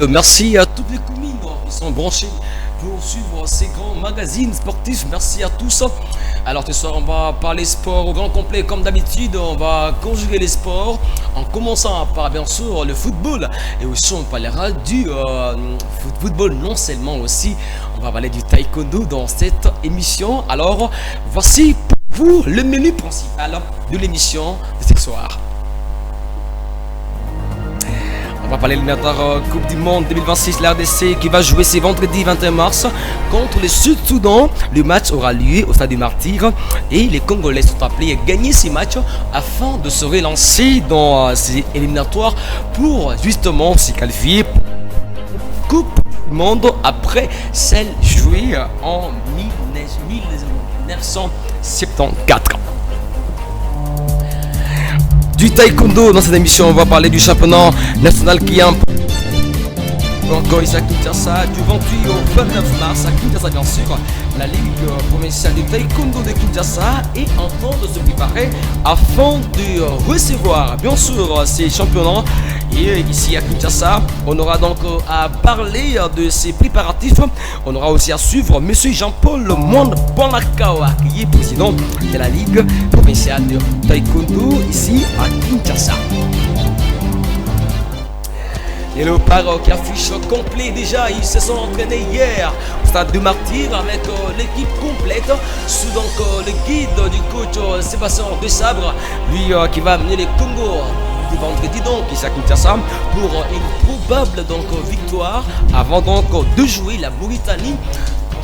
Merci à toutes les communes qui sont branchées pour suivre ces grands magazines sportifs. Merci à tous. Alors ce soir, on va parler sport au grand complet comme d'habitude. On va conjuguer les sports en commençant par bien sûr le football. Et aussi on parlera du football non seulement aussi. On va parler du taekwondo dans cette émission. Alors voici pour vous le menu principal de l'émission de ce soir. On va parler de l'éliminatoire Coupe du Monde 2026, la RDC qui va jouer ce vendredi 21 mars contre le Sud-Soudan. Le match aura lieu au Stade du Martyr et les Congolais sont appelés à gagner ces matchs afin de se relancer dans ces éliminatoires pour justement se qualifier pour la Coupe du Monde après celle jouée en 1974. Du taekwondo dans cette émission, on va parler du championnat national qui est un peu encore ici à Kinshasa du 28 au 29 mars à Kinshasa bien sûr. La Ligue provinciale du taekwondo de Kinshasa est en train de se préparer afin de recevoir bien sûr ces championnats. Et ici à Kinshasa, on aura donc à parler de ces préparatifs. On aura aussi à suivre M. Jean-Paul Monde Bonakawa, qui est président de la Ligue provinciale de taekwondo ici à Kinshasa. Les Léopards qui affichent complet déjà, ils se sont entraînés hier au Stade du Martyr avec l'équipe complète sous donc le guide du coach Sébastien Desabre, lui qui va amener les Congo du vendredi donc ici à Kinshasa pour une probable donc victoire avant donc de jouer la Mauritanie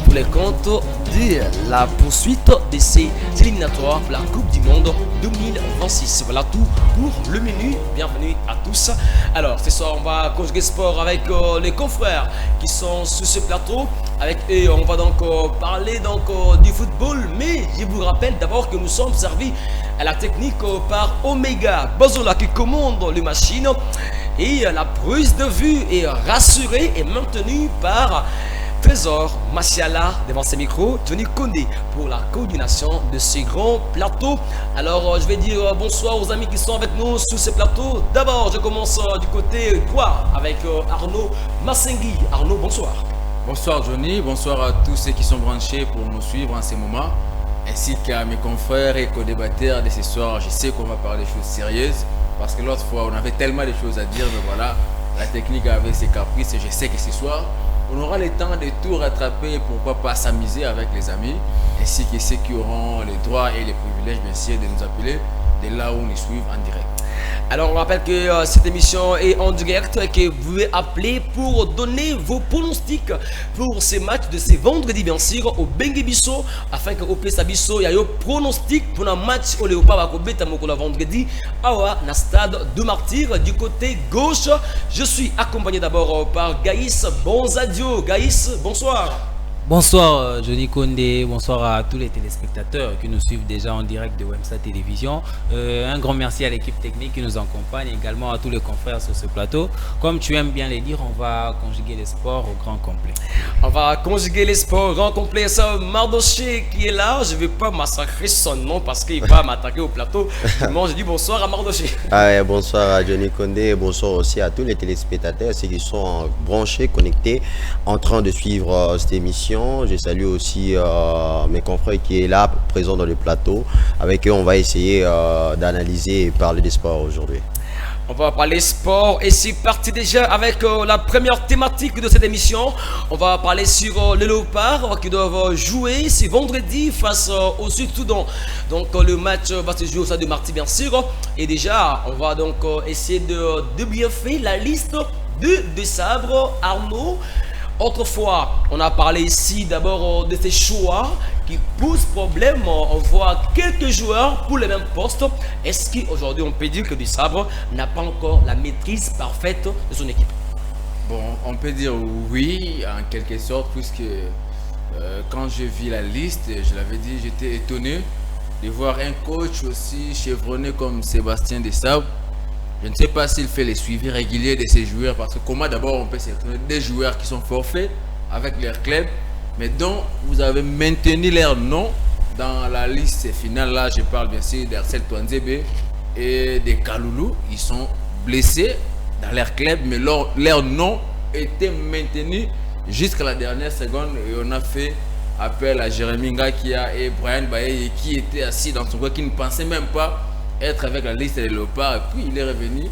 pour les comptes de la poursuite de ces éliminatoires pour la Coupe du Monde 2026. Voilà tout pour le menu. Bienvenue à tous. Alors ce soir on va conjuguer sport avec les confrères qui sont sur ce plateau. Avec eux on va donc parler donc du football, mais je vous rappelle d'abord que nous sommes servis à la technique par Omega Bazola qui commande les machines et la prise de vue est rassurée et maintenue par Trésor Massiala devant ses micros, Johnny Kondé pour la coordination de ces grands plateaux. Alors je vais dire bonsoir aux amis qui sont avec nous sur ces plateaux. D'abord je commence du côté droit avec Arnaud Massengui. Arnaud, bonsoir. Bonsoir Johnny, bonsoir à tous ceux qui sont branchés pour nous suivre en ces moments, ainsi qu'à mes confrères et co-débatteurs de ce soir. Je sais qu'on va parler de choses sérieuses, parce que l'autre fois on avait tellement de choses à dire, mais voilà, la technique avait ses caprices et je sais que ce soir, on aura le temps de tout rattraper et pourquoi pas s'amuser avec les amis, ainsi que ceux qui auront les droits et les privilèges bien sûr de nous appeler de là où on nous suit en direct. Alors on rappelle que cette émission est en direct et que vous pouvez appeler pour donner vos pronostics pour ces matchs de ce vendredi bien sûr au Bengue Bisso afin que au Pesa Bisso il y ait un pronostic pour un match au Léopard Bakobeta Mokola vendredi à na stade de Martyr du côté gauche. Je suis accompagné d'abord par Gaïs Bonzadio. Gaïs, bonsoir. Bonsoir Johnny Kondé, bonsoir à tous les téléspectateurs qui nous suivent déjà en direct de Wemsa Télévision. Un grand merci à l'équipe technique qui nous accompagne, également à tous les confrères sur ce plateau. Comme tu aimes bien les dire, on va conjuguer les sports au grand complet. On va conjuguer les sports au grand complet. C'est Mardoché qui est là. Je ne vais pas massacrer son nom parce qu'il va m'attaquer au plateau. Moi je dis bonsoir à Mardoché. Bonsoir à Johnny Kondé et bonsoir aussi à tous les téléspectateurs, ceux qui sont branchés, connectés, en train de suivre cette émission. Je salue aussi mes confrères qui est là, présents dans le plateau. Avec eux, on va essayer d'analyser et parler des sports aujourd'hui. On va parler sport et c'est parti déjà avec la première thématique de cette émission. On va parler sur les Léopards qui doivent jouer ce vendredi face au Sud-Soudan. Donc le match va se jouer au Stade de Martyr bien sûr. Et déjà, on va donc essayer de bien faire la liste de sabres. Arnaud, autrefois, on a parlé ici d'abord de ces choix qui posent problème. On voit quelques joueurs pour les mêmes postes. Est-ce qu'aujourd'hui on peut dire que Desabre n'a pas encore la maîtrise parfaite de son équipe? Bon, on peut dire oui, en quelque sorte, puisque quand je vis la liste, je l'avais dit, j'étais étonné de voir un coach aussi chevronné comme Sébastien Desabre. Je ne sais pas s'il fait les suivis réguliers de ces joueurs, parce que comment d'abord on peut sélectionner des joueurs qui sont forfaits avec leur club, mais dont vous avez maintenu leur nom dans la liste finale. Là, je parle bien sûr d'Arcel Touanzebe et de Kaloulou. Ils sont blessés dans leur club, mais leur nom été maintenus jusqu'à la dernière seconde et on a fait appel à Jérémy Ngakia et Brian Baye qui étaient assis dans son coin, qui ne pensaient même pas être avec la liste des Léopards. Et puis il est revenu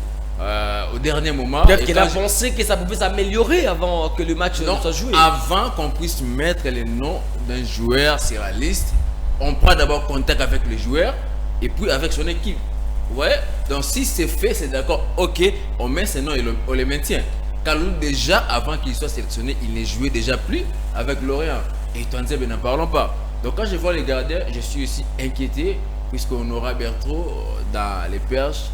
au dernier moment. Peut-être qu'il a pensé que ça pouvait s'améliorer avant que le match soit joué. Avant qu'on puisse mettre les noms d'un joueur sur la liste, on prend d'abord contact avec le joueur et puis avec son équipe. Ouais, donc si c'est fait, c'est d'accord, ok, on met ses noms et on les maintient. Kalou, déjà, avant qu'il soit sélectionné, il ne jouait déjà plus avec Lorient. Et Twanzebe, n'en parlons pas. Donc quand je vois les gardiens, je suis aussi inquiété, puisqu'on aura Bertrand dans les perches,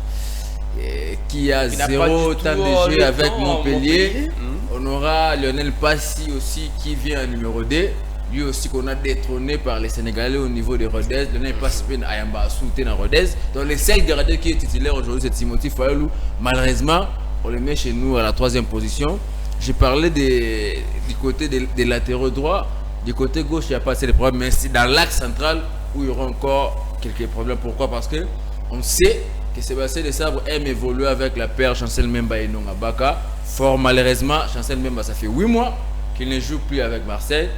qui a zéro temps de jeu avec Montpellier. On aura Lionel Passy aussi, qui vient en numéro 2. Lui aussi qu'on a détrôné par les Sénégalais au niveau de Rodez. Lionel Passy à Ayamba Souté dans Rodez. Donc les 5 gardiens qui est titulaire aujourd'hui, c'est Timothy Fayolou. Malheureusement, on le met chez nous à la 3e position. J'ai parlé du côté des latéraux droits. Du côté gauche, il n'y a pas assez de problèmes. Mais c'est dans l'axe central où il y aura encore quelques problèmes. Pourquoi? Parce que on sait que Sébastien Desabre aime évoluer avec la paire Chancel Memba et Nonga Baka. Fort malheureusement, Chancel Memba, ça fait 8 mois qu'il ne joue plus avec Marseille.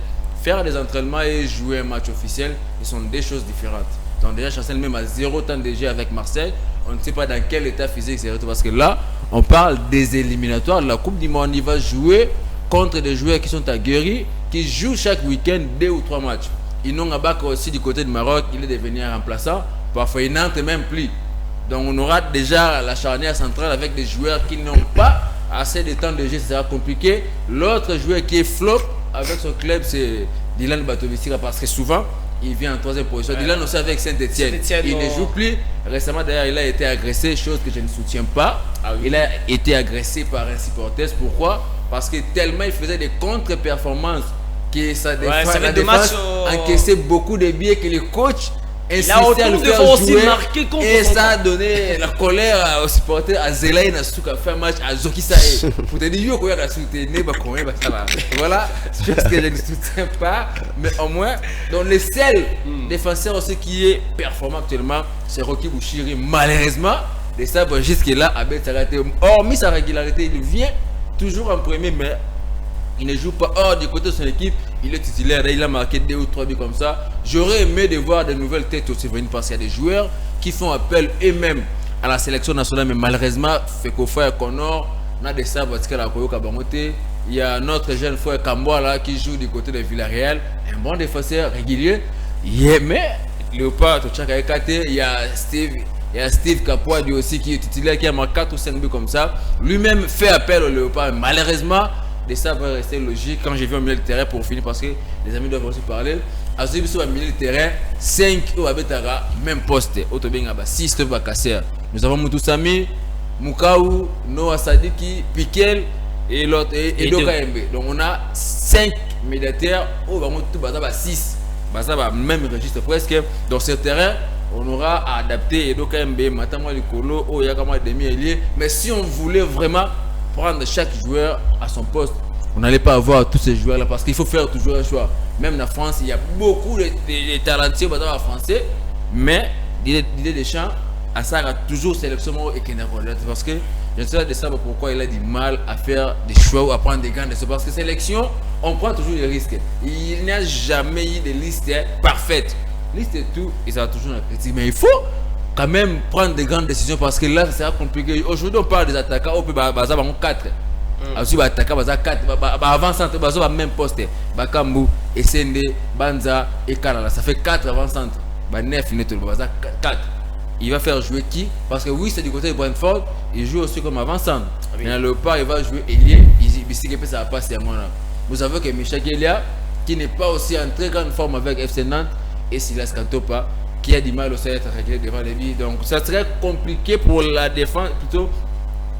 Faire des entraînements et jouer un match officiel, ce sont des choses différentes. Donc déjà, Chancel Memba a 0 temps de jeu avec Marseille. On ne sait pas dans quel état physique c'est, parce que là, on parle des éliminatoires de la Coupe du Monde. Il va jouer contre des joueurs qui sont aguerris, qui jouent chaque week-end 2 ou 3 matchs. Inonga Baka aussi du côté du Maroc, il est devenu un remplaçant. Parfois, il n'entre même plus. Donc on aura déjà la charnière centrale avec des joueurs qui n'ont pas assez de temps de jeu, ça sera compliqué. L'autre joueur qui est flop avec son club, c'est Dylan Batovisira, parce que souvent, il vient en 3e position. Ouais. Dylan aussi avec Saint-Etienne. Il ne joue plus. Récemment, d'ailleurs, il a été agressé, chose que je ne soutiens pas. Ah oui. Il a été agressé par un supporter. Pourquoi? Parce que tellement il faisait des contre-performances que sa défense encaissait beaucoup de billets que les coachs insistaient à le faire jouer. Et ça a donné la colère aux supporters. À Zelaï Nasuka fait un match à Zoki Sae. Pour te dire, yo, quoi, il a soutenu, voilà, c'est chose que je ne soutiens pas. Mais au moins, dans les seuls défenseurs aussi qui est performant actuellement, c'est Rocky Bouchiri. Malheureusement, de ça, jusque-là, Abel Sarate, hormis sa régularité, il vient toujours en premier, mais il ne joue pas. Or, du côté de son équipe, il est titulaire. Il a marqué 2 ou 3 buts comme ça. J'aurais aimé de voir de nouvelles têtes aussi venir, parce qu'il y a des joueurs qui font appel eux-mêmes à la sélection nationale. Mais malheureusement, Fekofa et Connor, on a des sables à la Koyo Kabamote. Il y a notre jeune frère Kamboa là, qui joue du côté de Villarreal. Un bon défenseur régulier. Mais Léopard, il y a Steve. Il y a Steve Capois aussi qui est titulaire, qui a marqué 4 ou 5 buts comme ça. Lui-même fait appel au Léopard. Malheureusement, ça va rester logique quand j'ai vu au milieu de terrain pour finir, parce que les amis doivent aussi parler. Azoui Bissou au milieu de terrain, 5 au Abetara, même poste. Autobéng Aba 6 de Bakasser. Nous avons Moutoussami, Moukaou, Noah Sadiki, Piquel et l'autre, et Doka-Mb. Donc on a 5 médiateurs au Bazaba 6. Bazaba même registre presque. Dans ce terrain, on aura à adapter Edoka-Mb, Matama Likolo, Oyakama Demi-Elie. Mais si on voulait vraiment prendre chaque joueur à son poste, on n'allait pas avoir tous ces joueurs là, parce qu'il faut faire toujours un choix. Même en France, il y a beaucoup de talentueux en français, mais l'idée des champs, à ça a toujours sélectionné et parce que je ne sais pas de ça pourquoi il a du mal à faire des choix ou à prendre des gants de ce, parce que sélection, on prend toujours des risques. Il n'y a jamais eu de liste parfaite. Liste et tout, et ça va toujours la critique, mais il faut quand même prendre des grandes décisions, parce que là ça sera compliqué. Aujourd'hui on parle des attaquants, on peut baser 4. Ensuite attaquant baser 4, avant centre baser même poste, Bakambu, Essende, Banza et Kalala, ça fait 4 avant centre. 9 net baser 4. Il va faire jouer qui? Parce que oui, c'est du côté de Brentford, il joue aussi comme avant centre. Mais le part il va jouer ailier, ça va passer à moi là. Vous savez que Michel Elia, qui n'est pas aussi en très grande forme avec FC Nantes, et Silas Kantopa, qui a du mal aussi à être réglé devant les billes. Donc ça serait compliqué pour la défense, plutôt,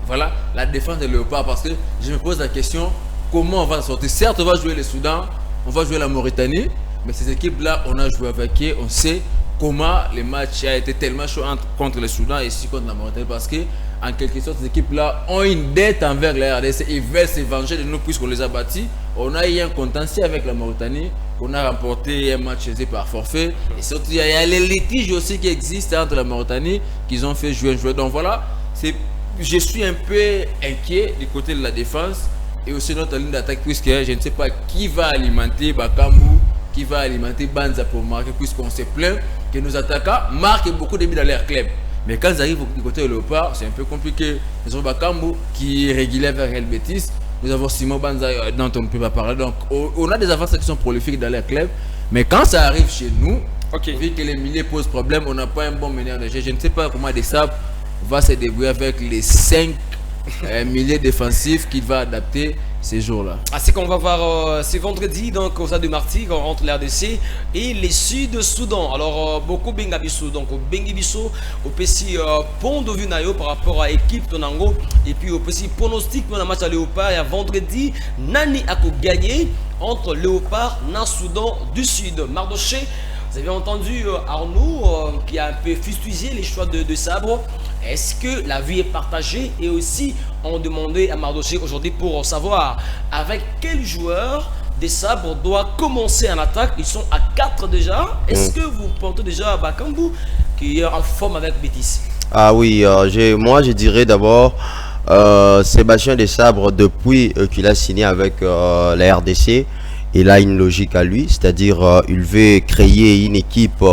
voilà, la défense de Léopard, parce que je me pose la question, comment on va sortir? Certes, on va jouer le Soudan, on va jouer la Mauritanie, mais ces équipes-là, on a joué avec eux, on sait comment les matchs a été tellement chaud contre le Soudan et ici contre la Mauritanie, parce que en quelque sorte, ces équipes-là ont une dette envers la RDC, ils veulent se venger de nous puisqu'on les a battus. On a eu un contentieux avec la Mauritanie, on a remporté un match chez eux par forfait, et surtout il y a les litiges aussi qui existent entre la Mauritanie qu'ils ont fait jouer un joueur. Donc voilà, je suis un peu inquiet du côté de la défense, et aussi notre ligne d'attaque, puisque je ne sais pas qui va alimenter Bakambu, qui va alimenter Banza pour marquer, puisqu'on se plaint que nos attaquants marquent beaucoup de buts dans leur club. Mais quand ils arrivent du côté de Léopard, c'est un peu compliqué. Nous avons Bakambu qui est régulier vers Real Betis. Nous avons Simon Banza dont on ne peut pas parler. Donc on a des avantages qui sont prolifiques dans leur club. Mais quand ça arrive chez nous, vu que les milieux posent problème, on n'a pas un bon meneur de jeu. Je ne sais pas comment Desabre va se débrouiller avec les 5 milieux défensifs qu'il va adapter ces jours-là. C'est qu'on va voir c'est vendredi donc au Stade de Martyrs entre l'RDC et les Sud-Soudan. Alors beaucoup Bengabiso donc au Bengibiso au PC pont de vue nayo par rapport à l'équipe Tonango et puis au PC pronostic dans la match à Léopard et à vendredi Nani a gagné entre Léopard et Soudan du Sud. Mardoché, vous avez entendu Arnaud qui a un peu fustigé les choix de Sabre. Est-ce que la vie est partagée? Et aussi, on demandait à Mardoché aujourd'hui pour savoir avec quel joueur des Sabres doit commencer en attaque. Ils sont à 4 déjà. Est-ce que vous portez déjà à Bakambu qui est en forme avec Betis? Ah oui, moi je dirais d'abord Sébastien Desabre, depuis qu'il a signé avec la RDC, il a une logique à lui, c'est-à-dire il veut créer une équipe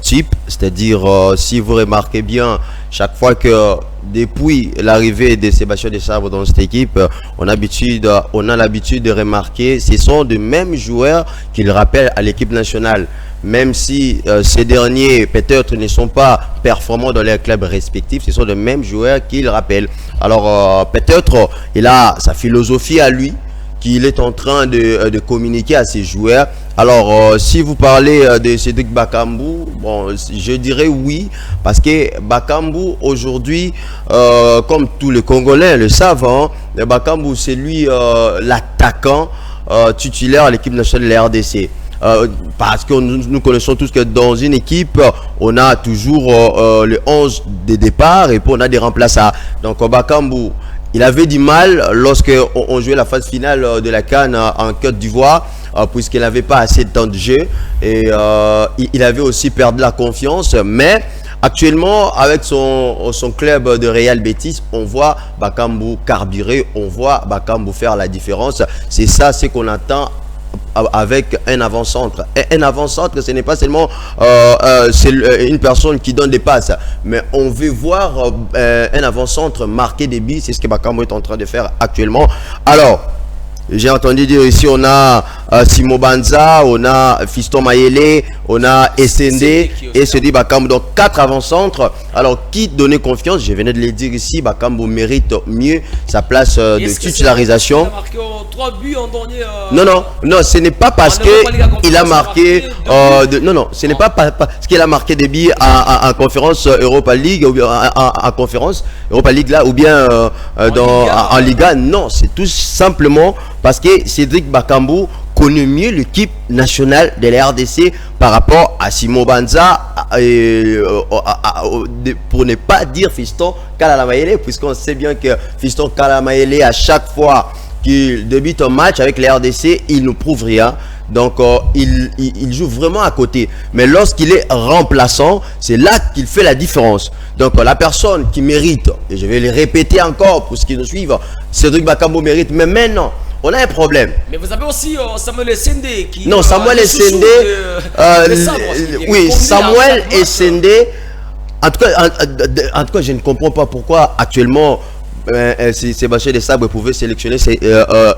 type, c'est-à-dire si vous remarquez bien, chaque fois que depuis l'arrivée de Sébastien Desabre dans cette équipe, on a l'habitude de remarquer ce sont de mêmes joueurs qu'il rappelle à l'équipe nationale, même si ces derniers peut-être ne sont pas performants dans leurs clubs respectifs, ce sont de mêmes joueurs qu'il rappelle. Alors peut-être il a sa philosophie à lui qu'il est en train de communiquer à ses joueurs. Alors, si vous parlez de Cédric Bakambu, bon, je dirais oui, parce que Bakambu, aujourd'hui, comme tous les Congolais le savent, hein, Bakambu, c'est lui l'attaquant titulaire à l'équipe nationale de la RDC. Parce que nous connaissons tous que dans une équipe, on a toujours le 11 de départ et puis on a des remplaçants. Donc, Bakambu, il avait du mal lorsque on jouait la phase finale de la CAN en Côte d'Ivoire, puisqu'il n'avait pas assez de temps de jeu et il avait aussi perdu la confiance. Mais actuellement, avec son club de Real Betis, on voit Bakambu carburer, on voit Bakambu faire la différence. C'est ça, c'est qu'on attend avec un avant-centre. Un avant-centre, ce n'est pas seulement une personne qui donne des passes, mais on veut voir un avant-centre marquer des buts. C'est ce que Bakambu est en train de faire actuellement. Alors, j'ai entendu dire ici, on a Simo Banza, on a Fiston Mayele, on a SND et Cédric Bakambu. Donc 4 avant-centres. Alors qui donnait confiance? Je venais de le dire ici, Bakambu mérite mieux sa place de titularisation. Il a marqué 3 buts en dernier. Non, ce n'est pas parce qu'il a marqué. Ce n'est pas parce qu'il a marqué des buts en conférence Europa League ou bien en conférence Europa League là ou bien en Liga. Non, c'est tout simplement parce que Cédric Bakambu connaît mieux l'équipe nationale de la RDC par rapport à Simo Banza, pour ne pas dire Fiston Kalala-Mayele, puisqu'on sait bien que Fiston Kalala-Mayele, à chaque fois qu'il débute un match avec la RDC, il ne prouve rien. Donc il joue vraiment à côté. Mais lorsqu'il est remplaçant, c'est là qu'il fait la différence. Donc la personne qui mérite, et je vais le répéter encore pour ceux qui nous suivent, Cédric Bakambu mérite. Mais maintenant, on a un problème. Mais vous avez aussi Samuel Essendé qui... Non, Samuel Essendé... oui, Samuel Essendé... En tout cas, je ne comprends pas pourquoi actuellement Sébastien Desabre pouvait sélectionner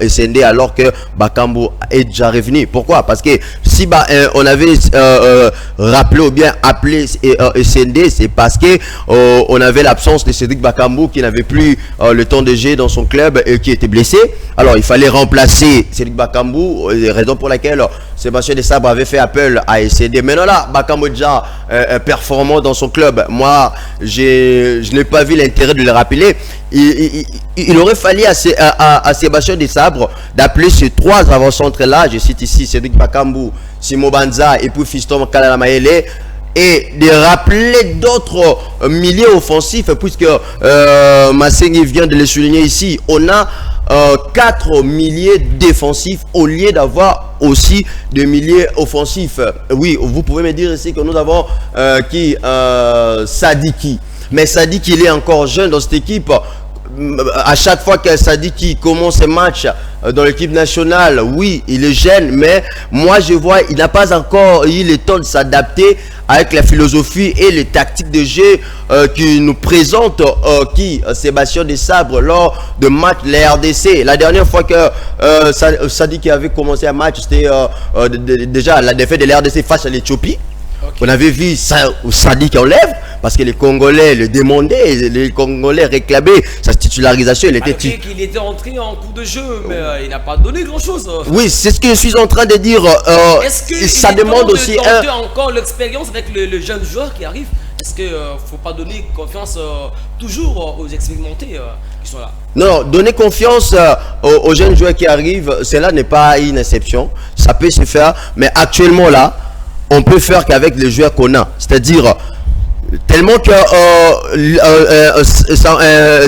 Essendé alors que Bakambu est déjà revenu. Pourquoi? Parce que si on avait rappelé ou bien appelé Essendé, c'est parce que on avait l'absence de Cédric Bakambu qui n'avait plus le temps de jeu dans son club et qui était blessé. Alors il fallait remplacer Cédric Bakambu, raison pour laquelle Sébastien Desabre avait fait appel à Essendé. Maintenant là, Bakambu est déjà performant dans son club. Moi, je n'ai pas vu l'intérêt de le rappeler. Il aurait fallu à Sébastien Desabre d'appeler ces 3 avant-centres-là, je cite ici Cédric Bakambu, Simo Banza et puis Fiston Kalala-Mayele, et de rappeler d'autres milieux offensifs, puisque Massengi vient de le souligner ici. On a 4 milieux défensifs au lieu d'avoir aussi de milieux offensifs. Oui, vous pouvez me dire ici que nous avons Sadiki. Mais Sadiki, il est encore jeune dans cette équipe. à chaque fois que Sadiki commence un match dans l'équipe nationale, oui, il est jeune, mais moi je vois, il n'a pas encore eu le temps de s'adapter avec la philosophie et les tactiques de jeu qui nous présente Sébastien Desabre lors de match de la RDC. La dernière fois que Sadiki avait commencé un match, c'était déjà la défaite de la RDC face à l'Éthiopie. Okay. On avait vu Sadik en lèvre parce que les Congolais le demandaient, les Congolais réclamaient sa titularisation. Il était entré en coup de jeu, mais il n'a pas donné grand-chose. Oui, c'est ce que je suis en train de dire. Est-ce que ça demande aussi encore l'expérience avec le jeune joueur qui arrive? Est-ce qu'il ne faut pas donner confiance toujours aux expérimentés qui sont là? Non, donner confiance aux jeunes joueurs qui arrivent, cela n'est pas une exception. Ça peut se faire, mais actuellement là, on peut faire qu'avec les joueurs qu'on a. C'est-à-dire, tellement que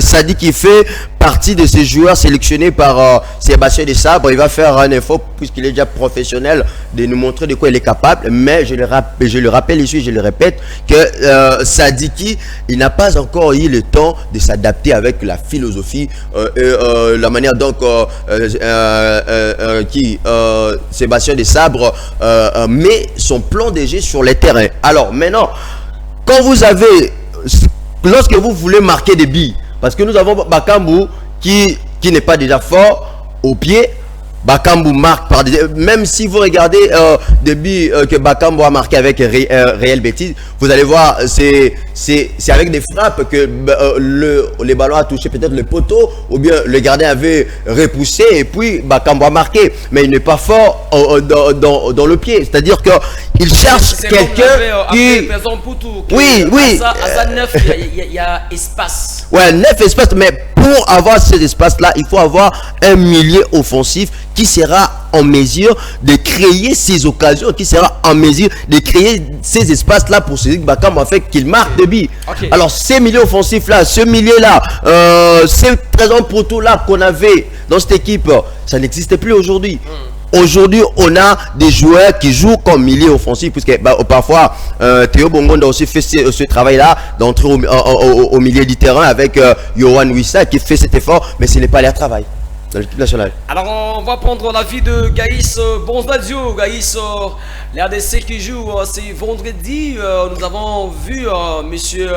Sadik qui fait partie de ces joueurs sélectionnés par Sébastien Desabre, il va faire un effort puisqu'il est déjà professionnel de nous montrer de quoi il est capable. Mais je le rappelle ici, je le répète, que Sadiki, il n'a pas encore eu le temps de s'adapter avec la philosophie et la manière donc Sébastien Desabre met son plan de jeu sur les terrains. Alors maintenant, quand vous avez, lorsque vous voulez marquer des billes, parce que nous avons Bakambu qui n'est pas déjà fort au pied. Bakambu marque par des... Même si vous regardez des buts que Bakambu a marqué avec Real Betis, vous allez voir, c'est avec des frappes que les ballons a touché peut-être le poteau, ou bien le gardien avait repoussé et puis Bakambu a marqué. Mais il n'est pas fort dans le pied. C'est-à-dire qu'il cherche quelqu'un qui... Oui. À 9, il y a espace. Ouais, 9 espaces, mais pour avoir cet espace-là, il faut avoir un milieu offensif qui sera en mesure de créer ces occasions, qui sera en mesure de créer ces espaces-là pour Cédric Bakambu en fait qu'il marque des billes. Okay. Alors ces milieux offensifs-là, ce milieu-là, ces présents poteaux-là qu'on avait dans cette équipe, ça n'existe plus aujourd'hui. Aujourd'hui, on a des joueurs qui jouent comme milieu offensif, puisque parfois Théo Bongonda a aussi fait ce travail-là d'entrer au milieu du terrain avec Yohan Wissa qui fait cet effort, mais ce n'est pas leur travail dans l'équipe nationale. Alors on va prendre l'avis de Gaïs Bonzazio. Gaïs, l'RDC qui joue, c'est vendredi. Nous avons vu monsieur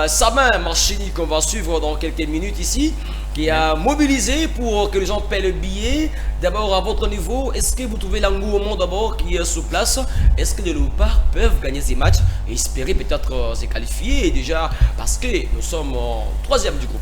Samin Marchini qu'on va suivre dans quelques minutes ici, qui a mobilisé pour que les gens paient le billet. D'abord, à votre niveau, est-ce que vous trouvez l'engouement d'abord qui est sur place? Est-ce que les Léopards peuvent gagner ces matchs et espérer peut-être se qualifier déjà, parce que nous sommes en 3e du groupe?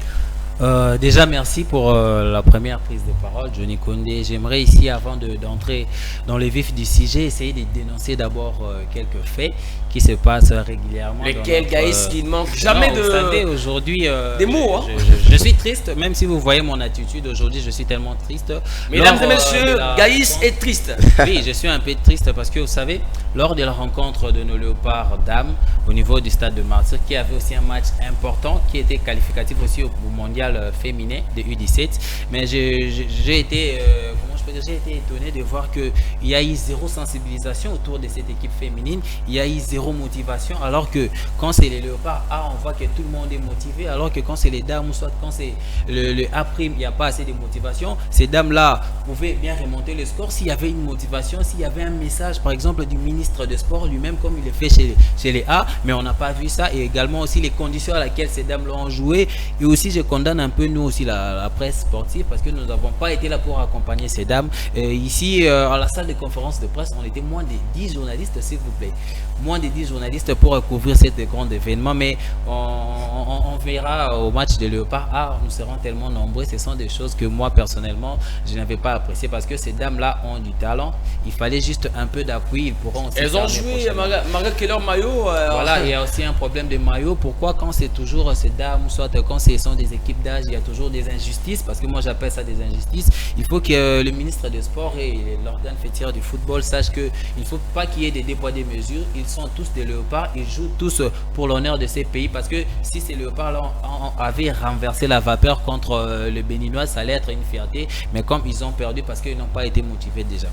Déjà merci pour la première prise de parole, Johnny Condé. J'aimerais ici, avant d'entrer dans le vif du sujet, essayer de dénoncer d'abord quelques faits qui se passent régulièrement. Lesquels, Gaïs, qui ne manque jamais Vous savez, aujourd'hui, des mots. Je suis triste, même si vous voyez mon attitude aujourd'hui, je suis tellement triste. Mesdames et messieurs, Gaïs est triste. Oui, je suis un peu triste parce que vous savez, lors de la rencontre de nos Léopards dames au niveau du stade de Martyr, qui avait aussi un match important, qui était qualificatif aussi au mondial féminin de U17, mais j'ai été j'ai été étonné de voir qu'il y a eu zéro sensibilisation autour de cette équipe féminine, il y a eu zéro motivation, alors que quand c'est les Léopards A, on voit que tout le monde est motivé, alors que quand c'est les dames, ou soit quand c'est le A', il n'y a pas assez de motivation. Ces dames-là pouvaient bien remonter le score s'il y avait une motivation, s'il y avait un message, par exemple, du ministre des Sports lui-même, comme il le fait chez les A, mais on n'a pas vu ça, et également aussi les conditions à laquelle ces dames-là ont joué, et aussi je condamne un peu, nous aussi, la presse sportive, parce que nous n'avons pas été là pour accompagner ces dames. Ici, à la salle de conférence de presse, on était moins de 10 journalistes, s'il vous plaît. Moins de 10 journalistes pour couvrir cet grand événement, mais on verra au match de Léopard. Ah, nous serons tellement nombreux. Ce sont des choses que moi, personnellement, je n'avais pas apprécié parce que ces dames-là ont du talent. Il fallait juste un peu d'appui. Ils pourront aussi. Elles ont joué malgré leur maillot. Voilà, il y a aussi un problème de maillot. Pourquoi quand c'est toujours ces dames, soit quand ce sont des équipes d'âge, il y a toujours des injustices, parce que moi j'appelle ça des injustices. Il faut que le ministre des Sports et l'organe fêtière du football sachent qu'il ne faut pas qu'il y ait des deux poids des mesures. Ils sont tous des léopards, ils jouent tous pour l'honneur de ces pays parce que si ces léopards avaient renversé la vapeur contre le Béninois, ça allait être une fierté. Mais comme ils ont perdu parce qu'ils n'ont pas été motivés déjà.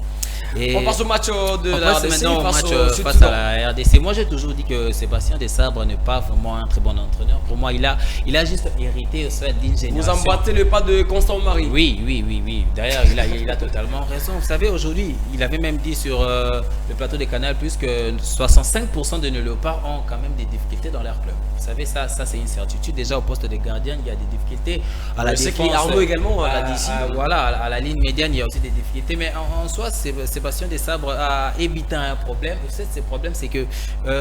Et on passe au match de la RDC maintenant au match face à la RDC. Moi j'ai toujours dit que Sébastien Desabre n'est pas vraiment un très bon entraîneur. Pour moi il a juste hérité d'une génération. Vous emboîtez le pas de Constant Marie. Oui. D'ailleurs il a totalement raison. Vous savez aujourd'hui il avait même dit sur le plateau des Canal Plus que 65% de nos léopards ont quand même des difficultés dans leur club. Vous savez ça c'est une certitude. Déjà au poste de gardien il y a des difficultés. À la défense, Arnaud également l'a dit ici. Voilà à la ligne médiane il y a aussi des difficultés. Mais en soi Sébastien Desabre a évité un problème. Ce problème, c'est que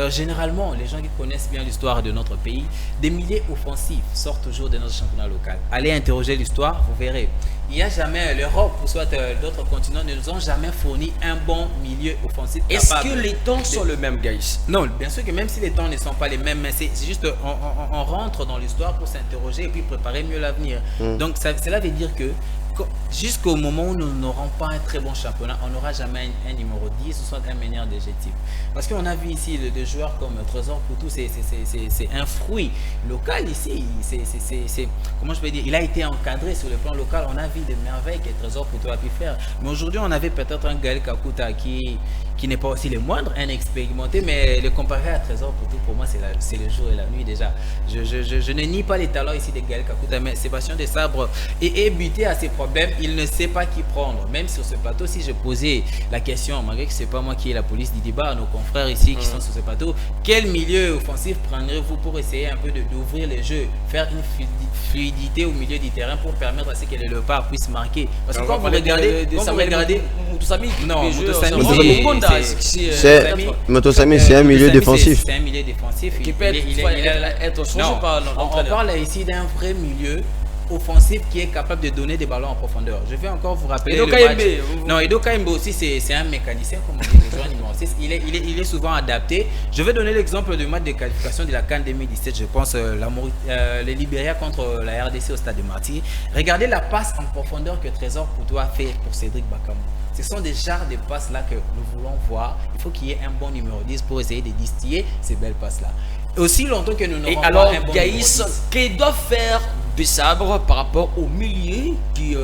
généralement, les gens qui connaissent bien l'histoire de notre pays, des milieux offensifs sortent toujours de notre championnat local. Allez interroger l'histoire, vous verrez. Il n'y a jamais, l'Europe ou soit d'autres continents ne nous ont jamais fourni un bon milieu offensif. Est-ce que les temps sont les mêmes, guys? Non, bien sûr que même si les temps ne sont pas les mêmes, mais c'est juste on rentre dans l'histoire pour s'interroger et puis préparer mieux l'avenir. Donc cela veut dire que jusqu'au moment où nous n'aurons pas un très bon championnat, on n'aura jamais un numéro 10 ou soit un meneur d'objectif. Parce qu'on a vu ici des joueurs comme Trésor Poutou, c'est un fruit local ici. Comment je peux dire, il a été encadré sur le plan local. On a vu des merveilles que Trésor Poutou a pu faire. Mais aujourd'hui, on avait peut-être un Gaël Kakuta qui n'est pas aussi le moindre, un expérimenté, mais le comparer à Trésor Poutou, pour moi, c'est le jour et la nuit déjà. Je ne nie pas les talents ici de Gaël Kakuta, mais Sébastien Desabre est buté à ses problèmes. Il ne sait pas qui prendre. Même sur ce plateau, si je posais la question, malgré que ce n'est pas moi qui ai la police du débat, à nos confrères ici qui sont sur ce plateau, quel milieu offensif prendrez-vous pour essayer un peu d'ouvrir les jeux, faire une fluidité au milieu du terrain pour permettre à ce que les léopards puissent marquer? Parce que quand vous regardez Moutoussamy, Moutoussamy, c'est un milieu défensif. C'est un milieu défensif. Qui peut être changé par l'entraîneur. On parle ici d'un vrai milieu offensif qui est capable de donner des ballons en profondeur. Je vais encore vous rappeler Edo le Kaimbe. match. Non, Edo Kaimbe aussi, c'est un mécanicien, comme on dit, le joueur numéro 6. Il est souvent adapté. Je vais donner l'exemple du match de qualification de la CAN 2017, je pense, le Libéria contre la RDC au Stade de Martyrs. Regardez la passe en profondeur que Trésor Poutou a fait pour Cédric Bakambu. Ce sont des genres de passes-là que nous voulons voir. Il faut qu'il y ait un bon numéro 10 pour essayer de distiller ces belles passes-là. Aussi longtemps que nous n'aurons pas un bon numéro 10. Qu'est-ce doit faire Desabre par rapport au milieu qui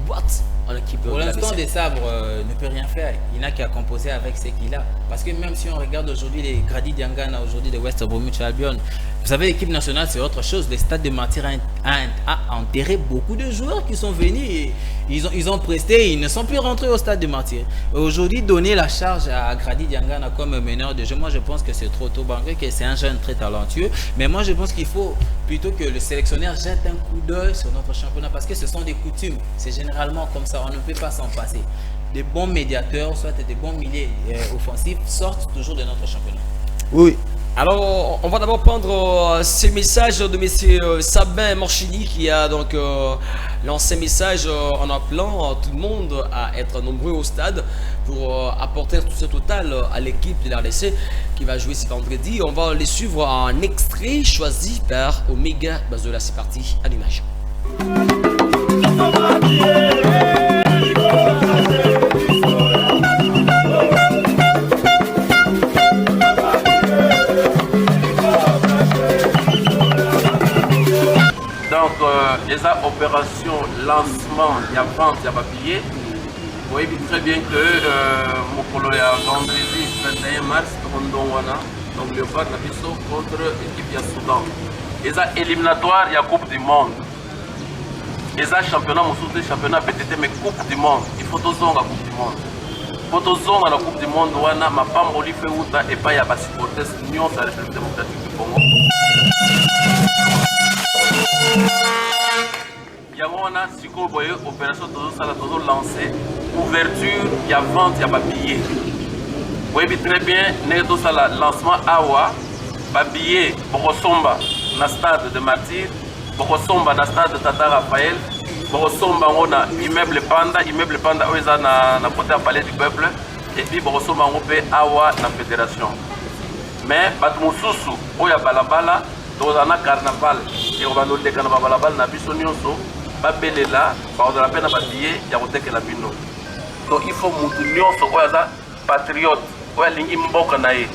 boite en équipe? Pour l'instant, Desabre ne peut rien faire. Il n'a qu'à composer avec ce qu'il a. Parce que même si on regarde aujourd'hui les Grady Diangana, aujourd'hui les West Bromwich Albion, vous savez, l'équipe nationale, c'est autre chose. Le Stade de Martyrs a enterré beaucoup de joueurs qui sont venus et ils ont presté et ils ne sont plus rentrés au Stade de Martyrs. Aujourd'hui, donner la charge à Grady Diangana comme meneur de jeu, moi je pense que c'est trop tôt. Malgré que c'est un jeune très talentueux, mais moi je pense qu'il faut plutôt que le sélectionneur jette un coup d'œil sur notre championnat parce que ce sont des coutumes. C'est généralement comme ça, on ne peut pas s'en passer. Des bons médiateurs, soit des bons milieux offensifs sortent toujours de notre championnat. Oui. Alors, on va d'abord prendre ces messages de M. Sabin Morchini qui a donc lancé un message en appelant tout le monde à être nombreux au stade pour apporter tout ce total à l'équipe de l'RDC qui va jouer ce vendredi. On va les suivre en extrait choisi par Omega Bazola. C'est parti, à l'image. Donc, les opérations lancement, il y a vente, il y a papier. Vous voyez très bien que mon collègue a vendredi 21 mars, donc le Léopard Nabiso contre l'équipe du Soudan. Les éliminatoires, il y a Coupe du Monde. Les championnats, mon championnat PTT, mais Coupe du Monde. Il faut tous la Coupe du Monde. Il faut tous la Coupe du Monde. Ma femme, on lui fait outa et pas il y a pas supporter l'Union de la République démocratique du Congo. Il y a une opération toujours lancée, ouverture, il y a vente, il y a pas billet. Vous voyez très bien, nous avons lancement Awa, pas billet, Bokosomba, dans le stade de Martyrs, Bokosomba, dans le stade de Tata Raphaël, Bokosomba, on a immeuble Panda, où ils ont na côté palais du peuple, et puis Bokosomba, on peut Awa, dans la fédération. Mais, Batmoussousou, où il y a Balabala, dans un carnaval, et on va nous dire que balabala na biso nyonso babelela ba on la peine ba billet ya koteke la bino Donc il faut mutu nyonso oyo aza patriote oyo alingi mboka na ye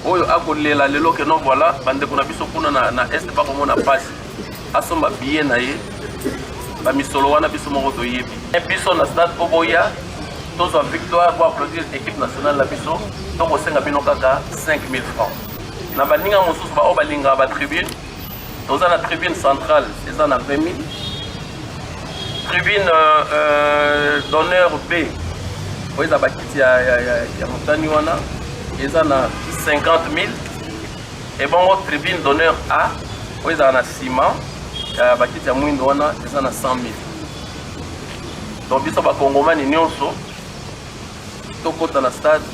oyo akolela lelo ke non voilà bandeko na biso kuna na est bakomona pasi asomba billet na ye bamisolo wana biso moko toyebi biso na stade oboya tozwa victoire po applaudir équipe nationale na biso tokosenga bino kaka 5 000 francs na baninga mosusu baoyo balingaka batribune toza na tribune centrale eza na 20 000 tribune d'honneur B oyo eza bakiti ya motani wana eza na 50 000 ebongo tribune d'honneur A oyo ezala na ciment ya bakiti ya mwindo wana eza na 100 000 donc biso bakongomani nyonso tokota na stade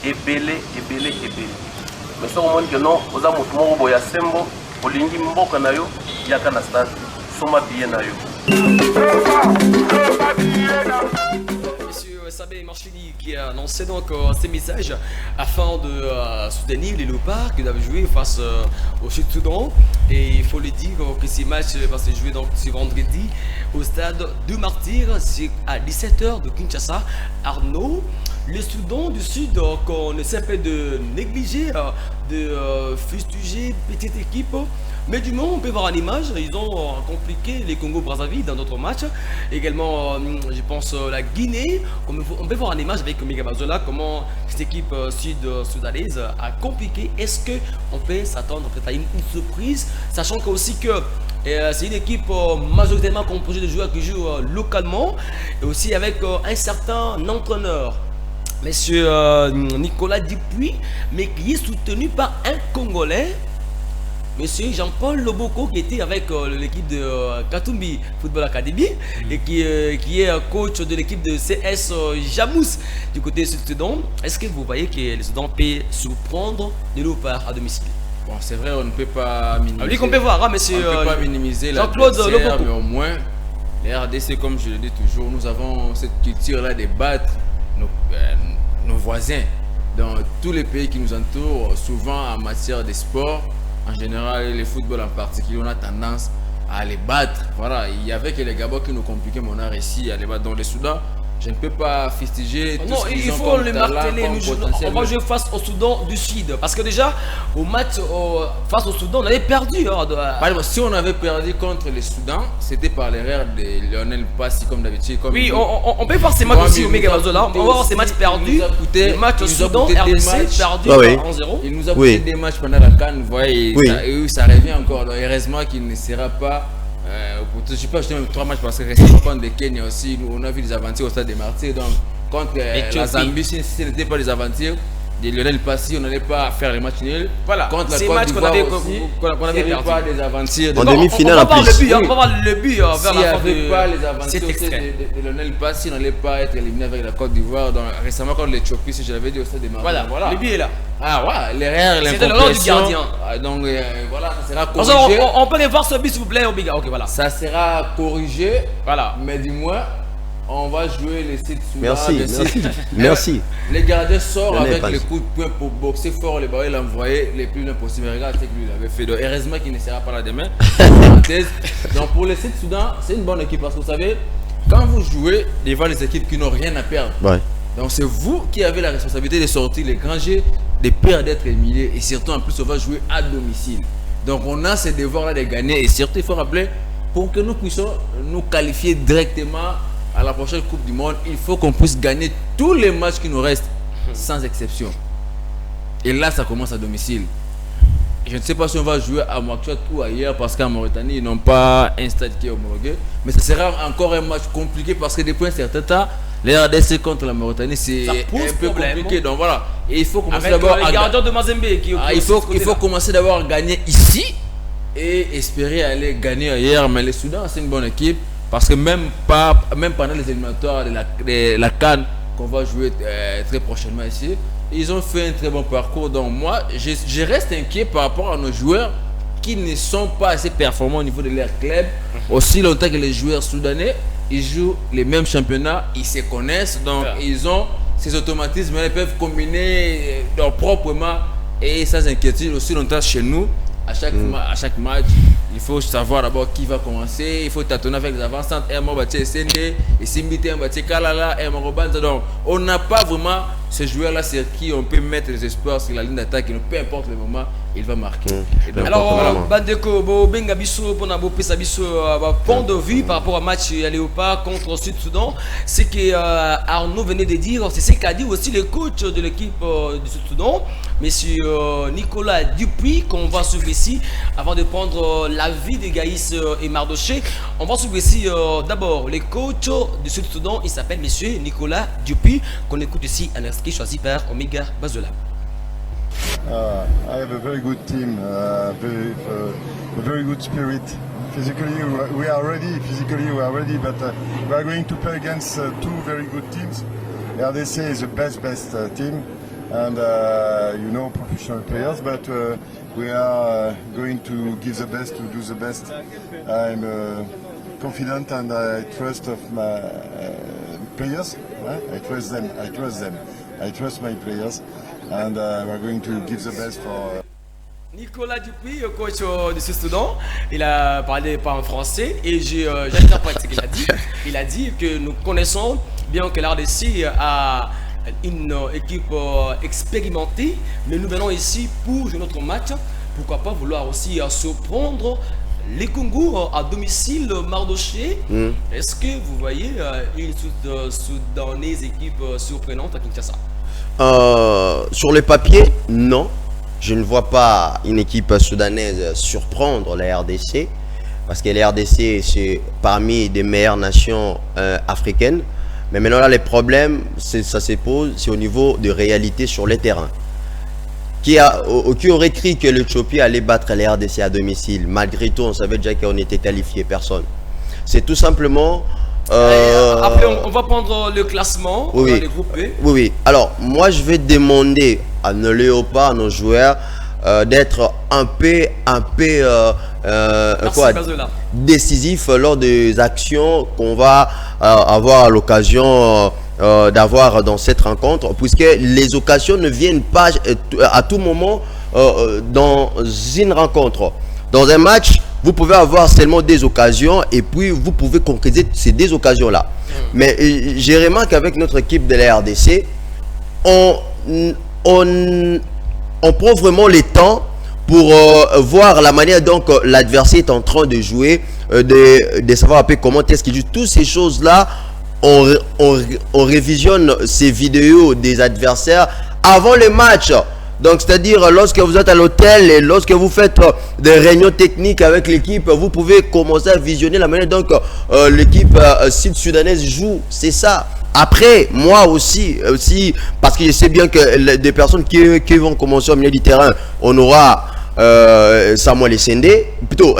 ebele mais soki omoni ke non oza motu moko boye ya sembo olingi mboka na yo yaka na stade soma billet na yo. Monsieur Sabé Marchini qui a annoncé donc ces messages afin de soutenir les Léopards qui doivent jouer face au Sud-Soudan. Et il faut le dire que ces matchs vont se jouer donc ce vendredi au stade de Martyrs, c'est à 17h de Kinshasa. Arnaud, le Soudan du Sud qu'on essaie de négliger, de fustiger petite équipe. Mais du moins, on peut voir en image, ils ont compliqué les Congo-Brazzaville dans d'autres matchs. Également, je pense la Guinée. On peut voir en image avec Mega Bazola comment cette équipe sud-soudanaise a compliqué. Est-ce qu'on peut s'attendre peut-être à une surprise, sachant que aussi que c'est une équipe majoritairement composée de joueurs qui jouent localement et aussi avec un certain entraîneur, Monsieur Nicolas Dupuis, mais qui est soutenu par un Congolais, Monsieur Jean-Paul Loboko, qui était avec l'équipe de Katumbi Football Academy et qui est coach de l'équipe de CS Jamous du côté Sud-Soudan. Est-ce que vous voyez que le Soudan peut surprendre les Léopards à domicile? Bon, c'est vrai, on ne peut pas minimiser. Lui qu'on peut voir, hein, monsieur. On ne peut pas minimiser Jean-Claude l'adversaire, Loboko. mais au moins, les RDC, comme je le dis toujours, nous avons cette culture-là de battre nos voisins dans tous les pays qui nous entourent, souvent en matière de sport. En général, le football en particulier, on a tendance à les battre. Voilà, il y avait que les Gabons qui nous compliquaient mon art ici à les battre dans le Soudan. Je ne peux pas fustiger tout ce qu'ils ont faut comme le talent, marteler. comme potentiel. On va jouer face au Soudan du Sud. Parce que déjà, au match face au Soudan, on avait perdu. Par exemple, si on avait perdu contre le Soudan, c'était par l'erreur de Lionel Passi, comme d'habitude. Oui, on peut voir ces matchs aussi au Mega Bazola. On va voir ces matchs perdus. Le match au Soudan, RDC perdu 1-0. Il nous a coûté des matchs pendant la CAN, vous voyez, et ça revient encore. Donc, heureusement qu'il ne sera pas. Je ne sais pas, je même 3 matchs parce que récemment contre le Kenya aussi, on a vu des aventures au stade des Martyrs. Donc, contre la Zambie, si ce n'était pas des aventures de Lionel Passi, on n'allait pas faire les matchs nuls. Voilà, contre la ces Côte matchs qu'on avait perdu. Pas des aventures. En demi-finale en plus. On va voir le but vers S'il n'y la fin avait pas les aventures de de Lionel Passi, on n'allait pas être éliminé avec la Côte d'Ivoire. Récemment contre l'Éthiopie, si je l'avais dit au stade des Martyrs. Voilà, le but est là. Ah ouais, l'erreur, c'était l'erreur du gardien. Donc voilà, ça sera corrigé. On peut les voir ce but s'il vous plaît, Obiga. Ok, voilà. Ça sera corrigé. Voilà. Mais dis-moi, on va jouer les sites Soudan. Merci. Les gardiens sortent avec les coups de poing pour boxer fort les balles et l'envoyer les plus loin possible. Regarde ce que lui avait fait. Donc, heureusement qu'il ne sera pas là demain. Donc pour les sites Soudan, c'est une bonne équipe parce que vous savez, quand vous jouez devant les équipes qui n'ont rien à perdre, donc c'est vous qui avez la responsabilité de sortir les grands jeux, de perdre, d'être humilié et surtout en plus on va jouer à domicile. Donc on a ce devoir-là de gagner et surtout il faut rappeler, pour que nous puissions nous qualifier directement à la prochaine Coupe du Monde, il faut qu'on puisse gagner tous les matchs qui nous restent sans exception. Et là ça commence à domicile. Je ne sais pas si on va jouer à Nouakchott ou ailleurs parce qu'en Mauritanie ils n'ont pas un stade qui est homologué, mais ce sera encore un match compliqué parce que depuis un certain temps les RDC contre la Mauritanie c'est un peu compliqué. Donc voilà, et il faut commencer d'abord les gardiens de Mazembe il faut commencer d'abord à gagner ici et espérer aller gagner ailleurs. Mais le Soudan c'est une bonne équipe parce que même pendant les éliminatoires de la CAN qu'on va jouer très prochainement ici, ils ont fait un très bon parcours. Donc moi je reste inquiet par rapport à nos joueurs qui ne sont pas assez performants au niveau de leur club. Aussi longtemps que les joueurs soudanais ils jouent les mêmes championnats, ils se connaissent, donc ils ont ces automatismes, ils peuvent combiner proprement et sans inquiétude. Aussi longtemps chez nous, à chaque match, il faut savoir d'abord qui va commencer. Il faut tâtonner avec les avant-centres. Donc, on n'a pas vraiment ce joueur-là sur qui on peut mettre les espoirs sur la ligne d'attaque. Et peu importe le moment, il va marquer. Alors, Bandeko, Benga Bisso, pour Pesa Bisso, point de vue par rapport au match à Léopard contre Sud-Soudan, c'est que Arnaud venait de dire, c'est ce qu'a dit aussi le coach de l'équipe du Sud-Soudan, monsieur Nicolas Dupuis, qu'on va suivre ici avant de prendre l'avis de Gaïs et Mardoché. On va suivre ici d'abord le coach du Sud-Soudan, il s'appelle monsieur Nicolas Dupuis, qu'on écoute ici un inscrit choisi par Omega Bazola. I have a very good team, a very good spirit. Physically, we are ready. But we are going to play against two very good teams. RDC is the best team, and professional players. But we are going to give the best, to do the best. I'm confident, and I trust of my players. I trust them. I trust my players. And we're going to give the best for... Nicolas Dupuis, coach du Sud-Soudan, il a parlé pas en français et j'interprète ce qu'il a dit. Il a dit que nous connaissons bien que l'RDC a une équipe expérimentée, mais nous venons ici pour jouer notre match. Pourquoi pas vouloir aussi surprendre les Congos à domicile, Mardoché. Est-ce que vous voyez une Soudanaise équipe surprenante à Kinshasa? Sur le papier, non. Je ne vois pas une équipe soudanaise surprendre la RDC. Parce que la RDC, c'est parmi les meilleures nations africaines. Mais maintenant, là, les problèmes, ça se pose, c'est au niveau de réalité sur les terrains. Qui aurait cru que l'Éthiopie allait battre la RDC à domicile? Malgré tout, on savait déjà qu'on était qualifié, personne. C'est tout simplement... Après, on va prendre le classement, oui, les groupes B. Oui. Alors, moi, je vais demander à nos léopards, à nos joueurs, d'être un peu décisifs lors des actions qu'on va avoir l'occasion d'avoir dans cette rencontre, puisque les occasions ne viennent pas à tout moment dans une rencontre. Dans un match, vous pouvez avoir seulement des occasions et puis vous pouvez concrétiser ces deux occasions-là. Mais j'ai remarqué qu'avec notre équipe de la RDC, on prend vraiment le temps pour voir la manière dont l'adversaire est en train de jouer, de savoir un peu comment est-ce qu'il joue. Toutes ces choses-là, on révisionne ces vidéos des adversaires avant le match. Donc, c'est-à-dire, lorsque vous êtes à l'hôtel et lorsque vous faites des réunions techniques avec l'équipe, vous pouvez commencer à visionner la manière dont l'équipe sud-soudanaise joue. C'est ça. Après, moi aussi, parce que je sais bien que des personnes qui vont commencer au milieu du terrain, on aura Samuel Essendé, plutôt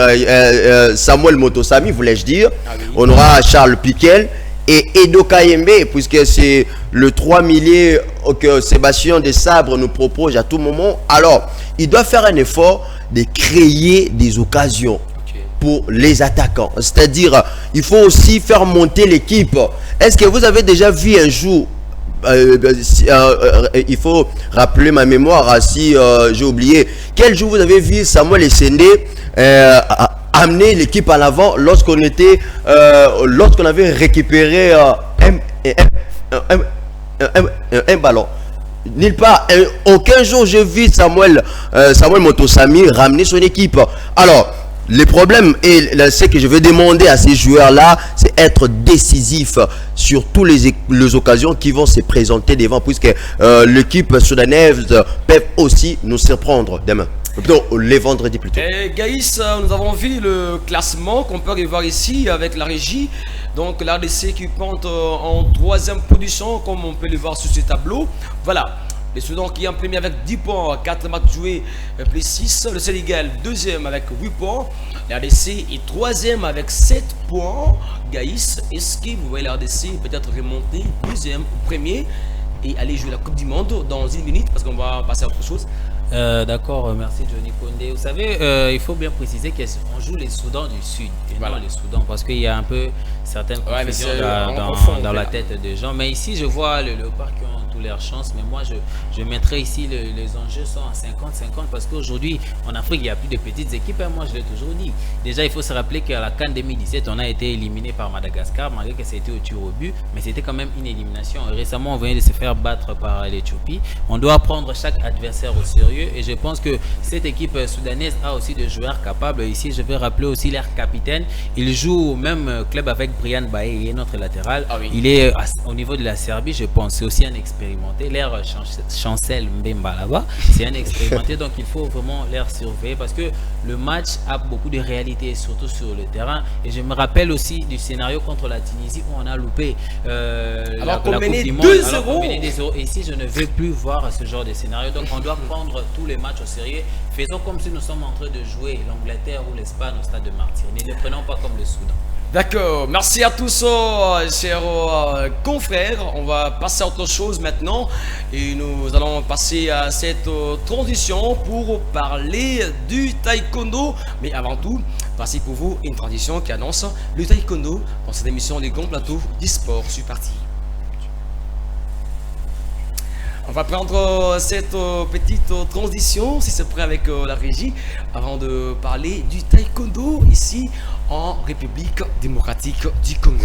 Samuel Motosami, voulais-je dire. On aura Charles Piquel et Edo Kayembe, puisque c'est le 3 milliers que Sébastien Desabre nous propose à tout moment. Alors, il doit faire un effort de créer des occasions pour les attaquants. C'est-à-dire, il faut aussi faire monter l'équipe. Est-ce que vous avez déjà vu un jour, il faut rappeler ma mémoire si j'ai oublié, quel jour vous avez vu Samuel Essendé amener l'équipe à l'avant lorsqu'on avait récupéré un ballon? Nulle part. Aucun jour j'ai vu Samuel Motosami ramener son équipe. Alors, le problème, et ce que je vais demander à ces joueurs-là, c'est être décisif sur toutes les occasions qui vont se présenter devant, puisque l'équipe soudanaise peut aussi nous surprendre demain. Plutôt les vendredis plutôt. Gaïs, nous avons vu le classement qu'on peut revoir ici avec la régie. Donc l'RDC qui compte en 3e position, comme on peut le voir sur ce tableau. Voilà. Le Soudan qui est en premier avec 10 points, 4 matchs joués, plus 6. Le Sénégal 2e avec 8 points. La RDC est 3e avec 7 points. Gaïs, est-ce que vous voyez la RDC peut-être remonter 2e ou premier et aller jouer la Coupe du Monde dans une minute, parce qu'on va passer à autre chose? D'accord, merci Johnny Condé. Vous savez, il faut bien préciser qu'on joue les Soudans du Sud et non les Soudans, parce qu'il y a un peu certaines confusions dans la tête des gens. Mais ici, je vois le Léopard qui ont toutes leurs chances. Mais moi, je mettrais ici les enjeux sont à 50-50 parce qu'aujourd'hui, en Afrique, il n'y a plus de petites équipes. Moi, je l'ai toujours dit. Déjà, il faut se rappeler qu'à la CAN 2017, on a été éliminé par Madagascar, malgré que c'était au tir au but. Mais c'était quand même une élimination. Et récemment, on venait de se faire battre par l'Éthiopie. On doit prendre chaque adversaire au sérieux. Et je pense que cette équipe soudanaise a aussi des joueurs capables. Ici, je vais rappeler aussi leur capitaine. Il joue au même club avec Brian Baye, notre latéral. Ah oui. Il est au niveau de la Serbie, je pense. C'est aussi un expérimenté. L'air Chancel Mbemba là-bas, c'est un expérimenté. Donc, il faut vraiment l'air surveiller parce que le match a beaucoup de réalité, surtout sur le terrain. Et je me rappelle aussi du scénario contre la Tunisie où on a loupé la Coupe du Monde. 2-0. Et ici, je ne veux plus voir ce genre de scénario. Donc, on doit prendre tous les matchs au sérieux. Faisons comme si nous sommes en train de jouer l'Angleterre ou l'Espagne au stade de Martyrs. Ne les prenons pas comme le Soudan. D'accord, merci à tous, chers confrères. On va passer à autre chose maintenant et nous allons passer à cette transition pour parler du taekwondo. Mais avant tout, voici pour vous une tradition qui annonce le taekwondo dans cette émission Les Grands Plateaux du Sport. Je suis parti. On va prendre cette petite transition, si c'est prêt avec la régie, avant de parler du taekwondo ici en République démocratique du Congo.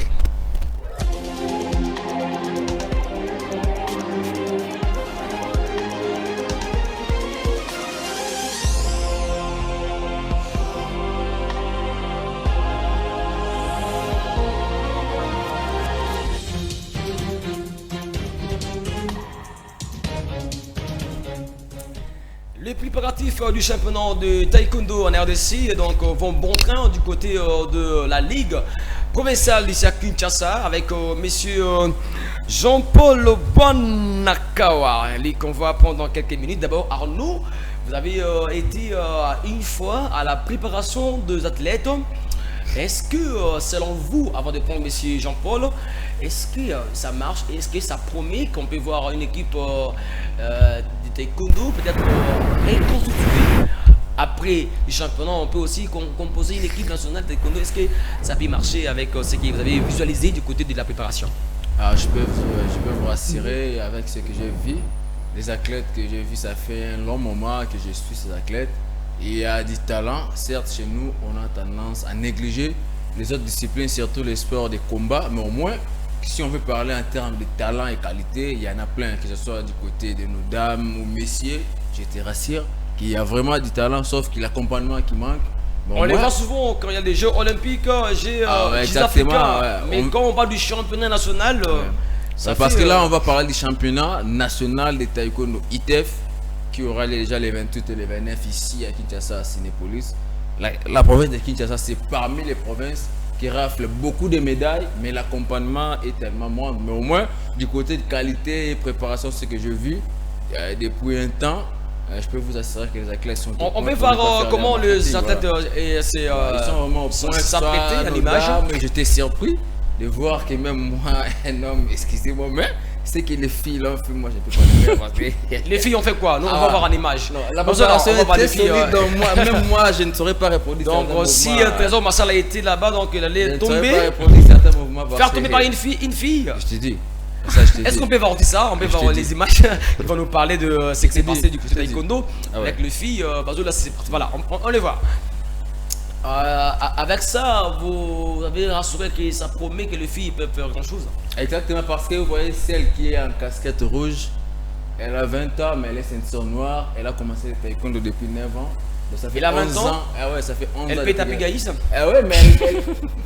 Les préparatifs du championnat de taekwondo en RDC donc, vont bon train du côté de la Ligue provinciale d'ici à Kinshasa avec monsieur Jean-Paul Bonakawa, qu'on va apprendre dans quelques minutes. D'abord, Arnaud, vous avez été une fois à la préparation des athlètes. Est-ce que, selon vous, avant de prendre monsieur Jean-Paul, est-ce que ça marche? Est-ce que ça promet qu'on peut voir une équipe de taekwondo peut-être reconstituée? Après le championnat, on peut aussi composer une équipe nationale de taekwondo. Est-ce que ça peut marcher avec ce que vous avez visualisé du côté de la préparation? Alors, je peux vous rassurer avec ce que j'ai vu. Les athlètes que j'ai vus, ça fait un long moment que je suis ces athlètes. Il y a du talent. Certes, chez nous, on a tendance à négliger les autres disciplines, surtout les sports de combat. Mais au moins, si on veut parler en termes de talent et qualité, il y en a plein, que ce soit du côté de nos dames ou messieurs. Je te rassure qu'il y a vraiment du talent, sauf que l'accompagnement qui manque. On les voit souvent quand il y a des Jeux Olympiques, Jeux Africains. Ouais. Mais quand on parle du championnat national, parce que là, on va parler du championnat national de taekwondo ITF, qui aura déjà les 28 et les 29 ici à Kinshasa, à Cinépolis. La province de Kinshasa, c'est parmi les provinces qui raflent beaucoup de médailles, mais l'accompagnement est tellement moindre. Mais au moins, du côté de qualité et préparation, ce que j'ai vu depuis un temps, je peux vous assurer que les athlètes sont... On peut voir comment les athlètes ils sont vraiment au point s'apprêter à l'image. Mais j'étais surpris de voir que même moi, un homme, excusez-moi, mais c'est que les filles l'ont fait, moi je ne peux pas le faire. Les filles ont fait quoi? Nous, on va voir en image. La préparation était solide, donc même moi, je ne saurais pas répondre. Donc si Trésor Massala était là-bas, donc il allait tomber, faire tomber par une fille. Je te dis. Est-ce qu'on peut voir ça? On peut voir les images qui vont nous parler de ce qui s'est passé du côté taekwondo avec les filles. Voilà, on les voit. Avec ça, vous avez rassuré que ça promet que les filles peuvent faire grand chose. Exactement, parce que vous voyez celle qui est en casquette rouge, elle a 20 ans, mais elle est ceinture noire. Elle a commencé le taekwondo depuis 9 ans. Donc ça fait elle a 20 ans. Ah ouais, ça fait 11 ans. Elle peut taper Gaïs. Ah ouais, mais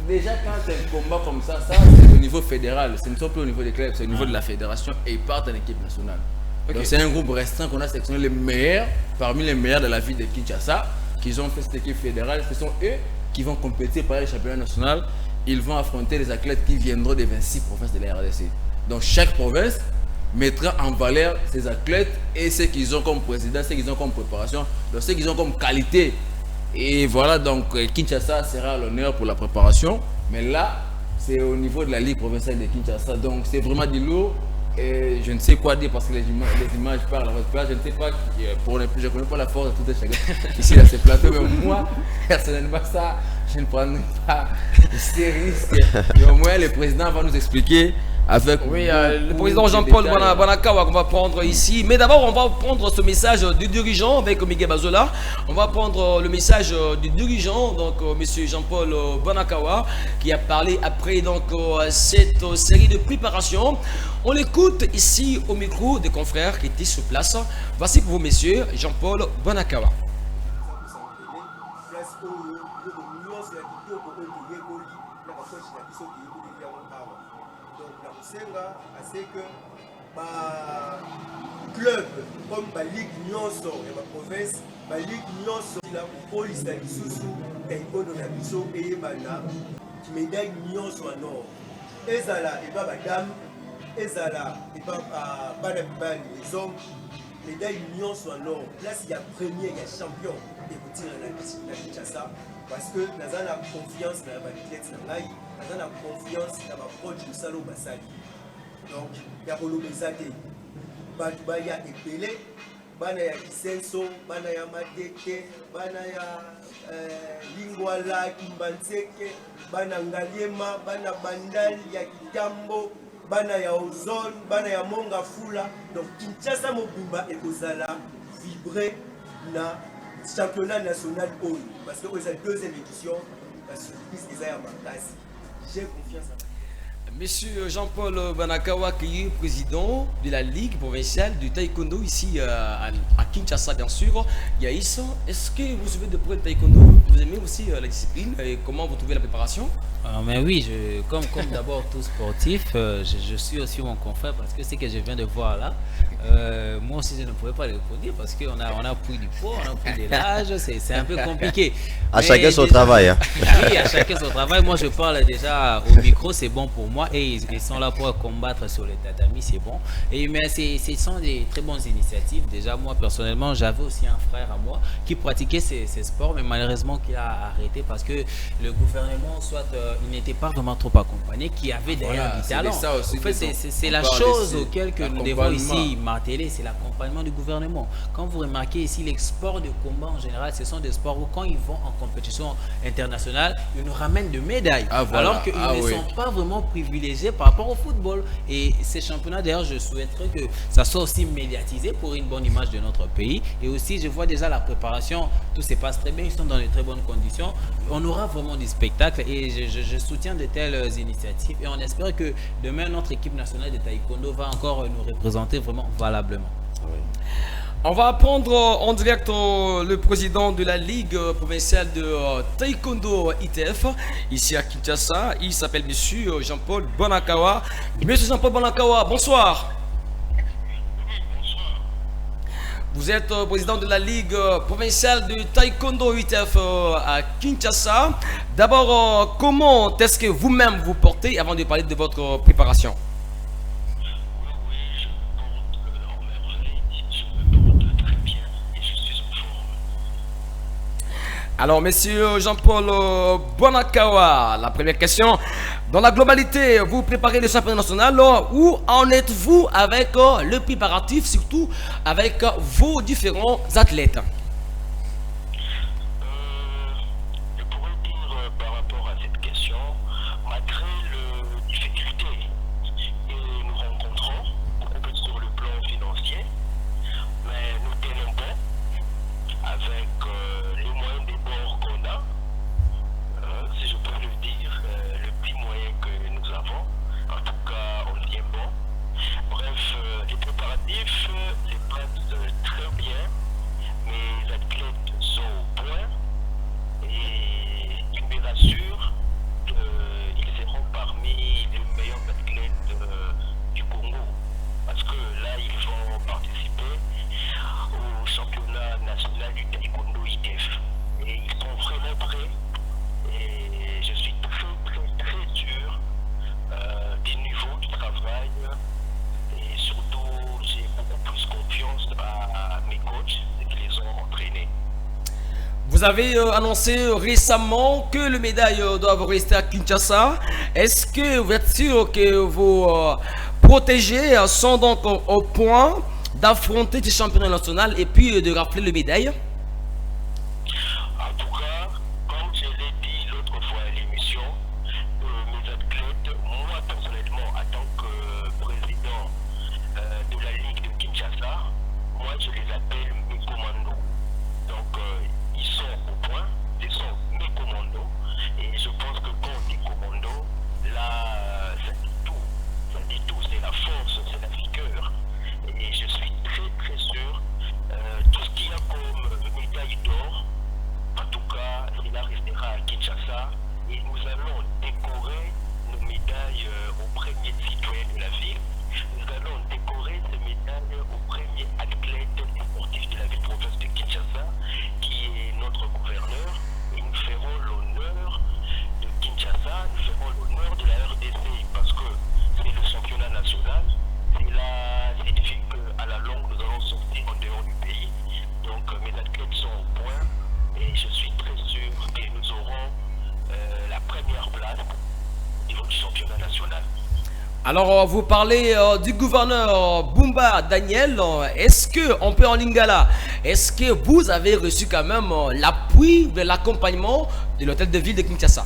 déjà quand elle combat comme ça, c'est au niveau fédéral. Ce ne sont plus au niveau des clubs, c'est au niveau de la fédération et ils partent en équipe nationale. Okay. Donc c'est un groupe restreint qu'on a sélectionné les meilleurs, parmi les meilleurs de la ville de Kinshasa, qui ont fait cette équipe fédérale. Ce sont eux qui vont compétir par les championnats nationaux. Ils vont affronter les athlètes qui viendront des 26 provinces de la RDC. Donc chaque province mettra en valeur ces athlètes et ce qu'ils ont comme président, ce qu'ils ont comme préparation, donc ce qu'ils ont comme qualité. Et voilà, donc Kinshasa sera à l'honneur pour la préparation. Mais là, c'est au niveau de la Ligue provinciale de Kinshasa. Donc c'est vraiment du lourd. Et je ne sais quoi dire parce que les images parlent à votre place. Je ne sais pas, je ne connais pas la force de tout un chacun ici à ce plateau. Mais moi, personnellement, ça, je ne prends pas ces risques. Mais au moins, le président va nous expliquer avec le président Jean-Paul Bonakawa qu'on va prendre ici. Mais d'abord, on va prendre ce message du dirigeant avec Miguel Bazola. On va prendre le message du dirigeant, donc monsieur Jean-Paul Bonakawa, qui a parlé après donc cette série de préparations. On l'écoute ici au micro des confrères qui étaient sur place. Voici pour vous, messieurs, Jean-Paul Bonakawa. C'est que club comme la Ligue Nyonso et la province, la Ligue Nyonso, la police de Lisusu, Taekwondo na biso et Bana, qui médaille Nyonso en or. Ezala et pas madame, Ezala et pas Banabibani, les hommes, médaille Nyonso en or. Là, il y a premier, il y a champion et vous tirez la Kinshasa. Parce que nous avons la confiance dans la athlète, nous avons la confiance dans la coach de Salo Bassali. Donc, il y a Kolobezate, Batubaya et Pelé, Banaya Kisenso, Banaya Mateke, Banaya Lingwala, Kimbanseke, Banangaliema, Banabandal, Yakitambo, Banaya Ozone, Banaya Monga Fula. Donc, Kinshasa Mobimba et Kozala vibrer na championnat national ONU. Parce que c'est la deuxième édition, la surprise est à Makasi. J'ai confiance en Monsieur Jean-Paul Bonakawa, qui est président de la Ligue provinciale du taekwondo ici à Kinshasa, bien sûr. Yaïs, est-ce que vous suivez de près le taekwondo? Vous aimez aussi la discipline et comment vous trouvez la préparation? Mais oui, comme d'abord tout sportif, je suis aussi mon confrère parce que ce que je viens de voir là, moi aussi je ne pouvais pas le reproduire parce qu'on a pris du poids, on a pris de l'âge, c'est un peu compliqué. À chacun son travail. Hein. Oui, à chacun son travail. Moi je parle déjà au micro, c'est bon pour moi et ils sont là pour combattre sur le tatami, c'est bon. Mais ce sont des très bonnes initiatives. Déjà moi personnellement, j'avais aussi un frère à moi qui pratiquait ces sports, mais malheureusement qui a arrêté parce que le gouvernement soit il n'était pas vraiment trop accompagné, qui avait derrière du talent. En fait, c'est la chose auquel que nous devons ici marteler, c'est l'accompagnement du gouvernement. Quand vous remarquez ici, les sports de combat en général, ce sont des sports où quand ils vont en compétition internationale, ils nous ramènent de médailles. Alors qu'ils ne sont pas vraiment privilégiés par rapport au football. Et ces championnats, d'ailleurs, je souhaiterais que ça soit aussi médiatisé pour une bonne image de notre pays. Et aussi, je vois déjà la préparation, tout se passe très bien, ils sont dans de très bonnes conditions. On aura vraiment du spectacle et je soutiens de telles initiatives et on espère que demain notre équipe nationale de taekwondo va encore nous représenter vraiment valablement. On va prendre en direct le président de la Ligue provinciale de taekwondo ITF ici à Kinshasa. Il s'appelle monsieur Jean-Paul Bonakawa. Monsieur Jean-Paul Bonakawa, bonsoir. Vous êtes président de la Ligue provinciale de taekwondo ITF à Kinshasa. D'abord, comment est-ce que vous-même vous portez avant de parler de votre préparation? Alors, monsieur Jean-Paul Bonakawa, la première question. Dans la globalité, vous préparez le championnat national. Où en êtes-vous avec le préparatif, surtout avec vos différents athlètes? Je pourrais dire par rapport à cette question, malgré les difficultés que nous rencontrons, beaucoup sur le plan financier, mais nous tenons bon avec les moyens de bord qu'on a, si je peux le dire, le petit moyen que nous avons. En tout cas, on tient bon. Bref, les préparatifs les prennent très bien. Mes athlètes sont au point et ils me rassurent qu'ils seront parmi les meilleurs athlètes du Congo. Parce que là, ils vont participer au championnat national du taekwondo ITF. Et ils sont vraiment prêts. Et je suis très sûr des niveaux du travail. Et surtout, j'ai beaucoup plus confiance à mes coachs qui les ont entraînés. Vous avez annoncé récemment que les médailles doivent rester à Kinshasa. Est-ce que vous êtes sûr que vos protégés sont donc au point d'affronter ce championnat national et puis de rafler les médailles? En tout cas, comme je l'ai dit l'autre fois à l'émission, mes athlètes, moi personnellement, en tant que Alors, vous parlez du gouverneur Bumba Daniel. Est-ce que, on peut en lingala, est-ce que vous avez reçu quand même l'appui de l'accompagnement de l'hôtel de ville de Kinshasa?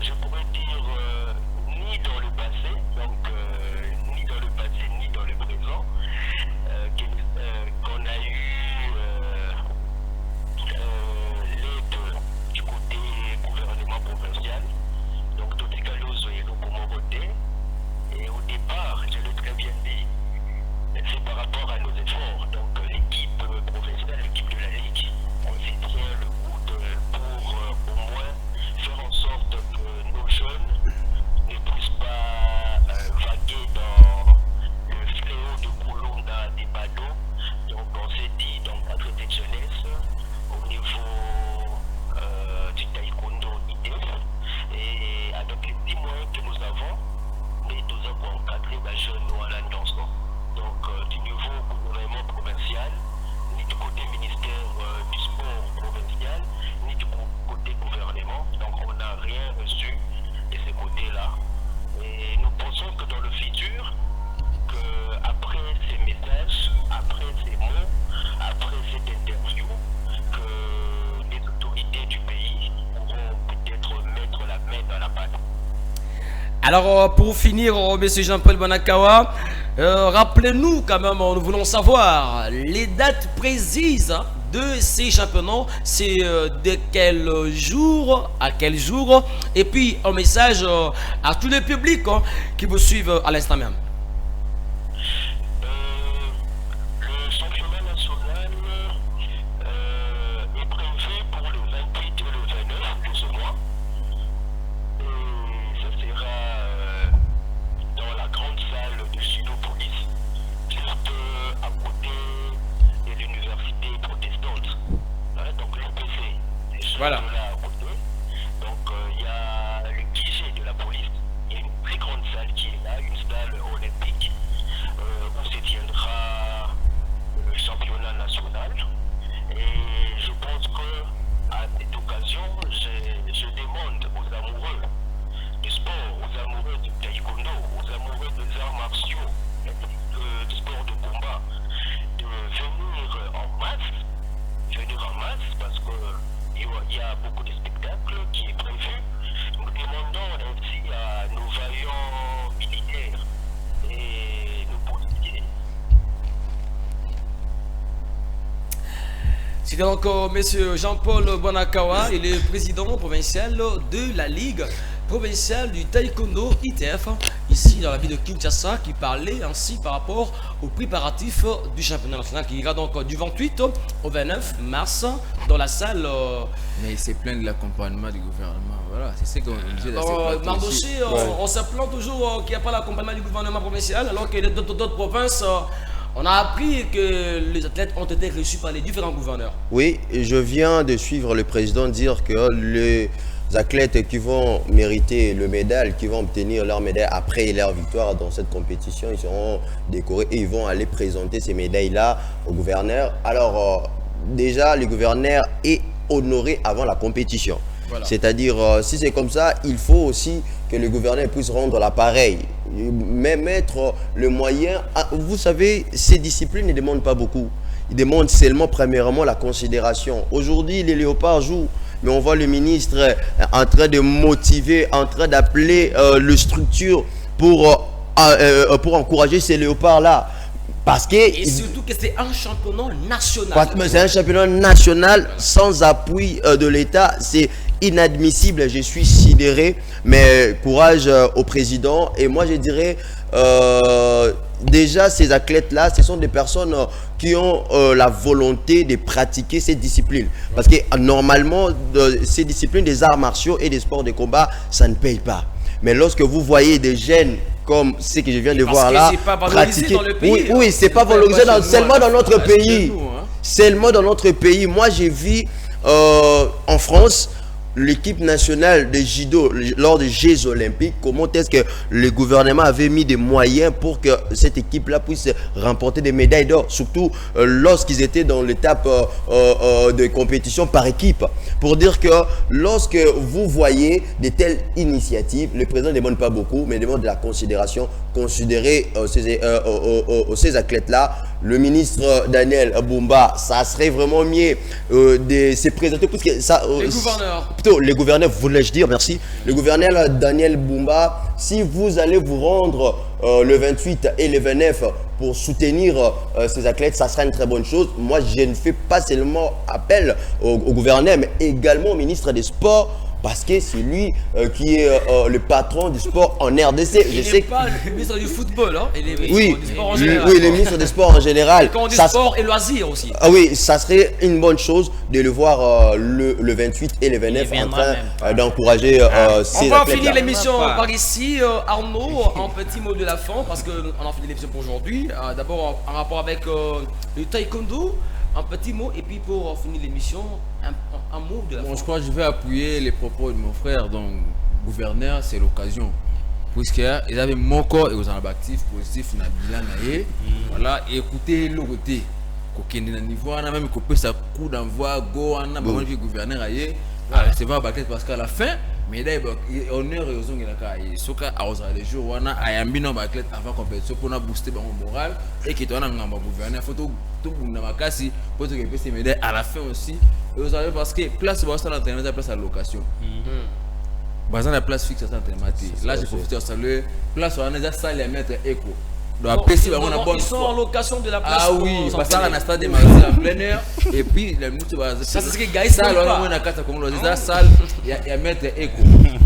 Je pourrais dire ni dans le passé, donc ni dans le passé ni dans le présent, qu'on a eu l'aide du côté gouvernement provincial. Donc tout est galop et nous pour mon côté. Et au départ, je l'ai très bien dit, c'est par rapport à nos efforts. Donc l'équipe provinciale, l'équipe de la Ligue, on s'y tient le coude pour au moins faire en sorte que nos jeunes ne puissent pas vaguer dans le fléau de Kulunda des badauds. Donc on s'est dit, donc à traiter de jeunesse au niveau du taekwondo IDF, et avec les petits moyens que nous avons, mais nous avons encadré les jeunes à l'annonce. Donc du niveau gouvernement provincial, ni du côté ministère du sport provincial, ni du côté gouvernement. Donc on n'a rien reçu de ce côté-là. Et nous pensons que dans le futur, que après ces messages, après ces mots, après cette interview, que les autorités du pays pourront peut-être mettre la main dans la pâte. Alors, pour finir, monsieur Jean-Paul Bonakawa, rappelez-nous quand même, nous voulons savoir les dates précises de ces championnats, c'est de quel jour, à quel jour, et puis un message à tous les publics qui vous suivent à l'instant même. Le championnat national est prévu pour le 28 et le 29 de ce mois. Et ça sera dans la grande salle de Judopolis, juste à côté de l'université protestante. Hein, donc l'UPC, c'est juste Voilà. là à côté. Donc il y a le guichet de la police. Il y a une très grande salle qui est là, une salle olympique, où se tiendra le championnat national. Et je pense que à cette occasion, je demande aux amoureux du sport, aux amoureux du taekwondo, aux amoureux des arts martiaux, du sport de combat, de venir en masse, parce qu'il y a beaucoup de spectacles qui est prévu. Nous demandons ainsi à nos vaillants militaires et nos policiers. C'est donc monsieur Jean-Paul Bonakawa, il est président provincial de la Ligue provinciale du Taekwondo ITF, ici dans la ville de Kinshasa, qui parlait ainsi par rapport aux préparatifs du championnat national qui ira donc du 28 au 29 mars dans la salle. Mais c'est plein de l'accompagnement du gouvernement. Voilà, c'est ce qu'on disait dans ce plateau Mardoché, aussi. on se plaint toujours qu'il n'y a pas l'accompagnement du gouvernement provincial, alors que d'autres provinces, on a appris que les athlètes ont été reçus par les différents gouverneurs. Oui, je viens de suivre le président dire que les athlètes qui vont mériter le médaille, qui vont obtenir leur médaille après leur victoire dans cette compétition, ils seront décorés et ils vont aller présenter ces médailles-là au gouverneur. Alors, déjà, le gouverneur est honoré avant la compétition. Voilà. C'est-à-dire, si c'est comme ça, il faut aussi que le gouverneur puisse rendre l'appareil, même mettre le moyen. Vous savez, ces disciplines ne demandent pas beaucoup. Ils demandent seulement, premièrement, la considération. Aujourd'hui, les léopards jouent, mais on voit le ministre en train de motiver, en train d'appeler les structures pour encourager ces léopards-là. Parce que, et surtout que c'est un championnat national. C'est un championnat national sans appui de l'État. C'est inadmissible. Je suis sidéré. Mais courage au président. Et moi, je dirais, déjà, ces athlètes-là, ce sont des personnes qui ont la volonté de pratiquer ces disciplines. Parce que normalement, ces disciplines des arts martiaux et des sports de combat, ça ne paye pas. Mais lorsque vous voyez des jeunes comme ce que je viens de voir là, pratiquer, dans le pays, oui, c'est pas valorisé seulement dans notre pays. Seulement dans notre pays. Moi, j'ai vu en France l'équipe nationale de judo lors des Jeux Olympiques, comment est-ce que le gouvernement avait mis des moyens pour que cette équipe-là puisse remporter des médailles d'or, surtout lorsqu'ils étaient dans l'étape de compétition par équipe. Pour dire que lorsque vous voyez de telles initiatives, le président ne demande pas beaucoup, mais demande de la considération, considérer ces athlètes-là. Le ministre Daniel Bumba, ça serait vraiment mieux de se présenter, puisque ça... les gouverneurs. Plutôt, les gouverneurs, voulais-je dire, merci. Le gouverneur Daniel Bumba, si vous allez vous rendre le 28 et le 29 pour soutenir ces athlètes, ça sera une très bonne chose. Moi, je ne fais pas seulement appel au gouverneur, mais également au ministre des Sports, parce que c'est lui qui est le patron du sport en RDC. Il n'est pas le ministre du football, hein? Il est oui, du sport en général. Oui, le ministre des Sports en général. Et quand on dit sport et loisirs aussi. Ah oui, ça serait une bonne chose de le voir le 28 et le 29 en train d'encourager ces athlètes. On va finir l'émission par ici. Arnaud, un petit mot de la fin, parce qu'on a fini l'émission pour aujourd'hui. D'abord, en rapport avec le taekwondo. Un petit mot, et puis pour finir l'émission, un mot de la fin. Je crois que je vais appuyer les propos de mon frère. Donc, gouverneur, c'est l'occasion. Puisqu'ils avaient mon corps et aux actifs positifs dans le bilan. Voilà, écoutez le côté. Quand on a niveau, on a même coupé sa coup d'envoi, go, on a même gouverneur. C'est pas parce qu'à la fin, mais d'abord, honneur et aux ongles, ce cas à les jours, on a un bilan avant compétition pour booster mon moral et qui donne un gouverneur. Photo tout le monde a cassé pour que ces médailles à la fin aussi. Et vous savez, parce que place pour l'entraînement, la place à location. Par exemple, la place fixe, c'est l'entraînement. Là, j'ai profité de saluer. Place où on a salle à mettre écho. Ils sont en location de la place. Ah oui, parce qu'on a un stade de magasin en plein air. Et puis, ça, c'est ce que Gaïs ça, alors, on a quatre comme on a salle, il y a mettre écho.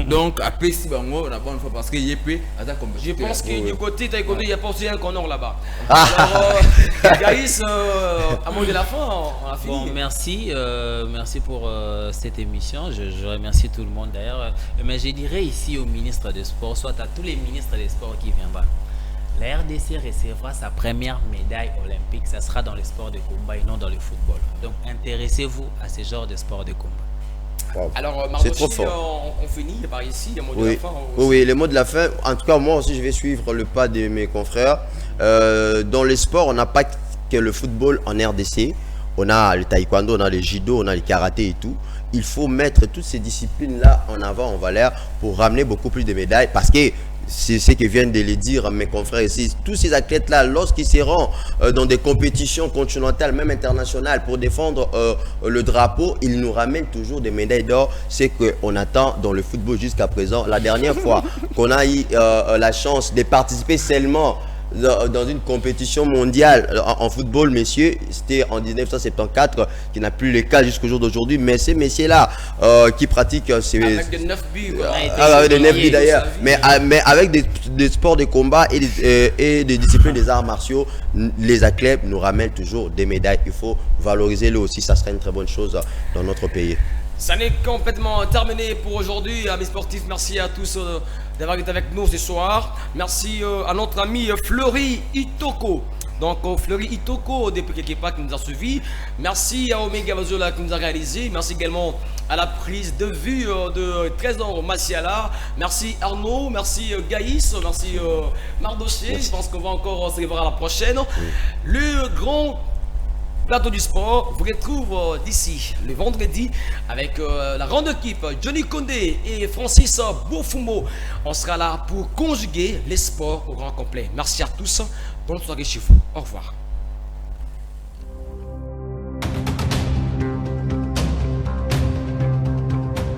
Donc, à PC, on a bonne fois parce que YP a ta compétition. Je pense que du côté taekwondo, il n'y a pas aussi un corner là-bas. Alors, Gaïs, à mot de la fin, on a fini. Bon, merci pour cette émission. Je remercie tout le monde d'ailleurs. Mais je dirais ici au ministre des Sports, soit à tous les ministres des Sports qui viendront. La RDC recevra sa première médaille olympique. Ça sera dans les sports de combat et non dans le football. Donc, intéressez-vous à ce genre de sport de combat. Wow. Alors, Mardochi, on finit par ici. Le mot de la fin. Oui, le mot de la fin. En tout cas, moi aussi, je vais suivre le pas de mes confrères. Dans les sports, on n'a pas que le football en RDC. On a le taekwondo, on a le judo, on a le karaté et tout. Il faut mettre toutes ces disciplines-là en avant, en valeur, pour ramener beaucoup plus de médailles. Parce que c'est ce que viennent de le dire mes confrères ici. Tous ces athlètes-là, lorsqu'ils se rendent dans des compétitions continentales, même internationales, pour défendre le drapeau, ils nous ramènent toujours des médailles d'or. C'est qu'on attend dans le football jusqu'à présent. La dernière fois qu'on a eu la chance de participer seulement dans une compétition mondiale en football, messieurs, c'était en 1974, qui n'a plus le cas jusqu'au jour d'aujourd'hui. Mais ces messieurs-là qui pratiquent avec des 9 buts, avec des 9 buts d'ailleurs, mais avec des sports de combat et des disciplines des arts martiaux, les athlètes nous ramènent toujours des médailles. Il faut valoriser le aussi, ça serait une très bonne chose dans notre pays. Ça n'est complètement terminé pour aujourd'hui, amis sportifs. Merci à tous d'avoir été avec nous ce soir. Merci à notre ami Fleury Itoko. Donc Fleury Itoko depuis quelques pas qui nous a suivis. Merci à Omega Vazola qui nous a réalisé. Merci également à la prise de vue de Trésor Massiala. Merci Arnaud, merci Gaïs, merci Mardoché. Je pense qu'on va encore se revoir à la prochaine. Le grand plateau du sport vous retrouve d'ici le vendredi avec la grande équipe Johnny Condé et Francis Bofumo. On sera là pour conjuguer les sports au grand complet. Merci à tous. Bonne soirée chez vous. Au revoir.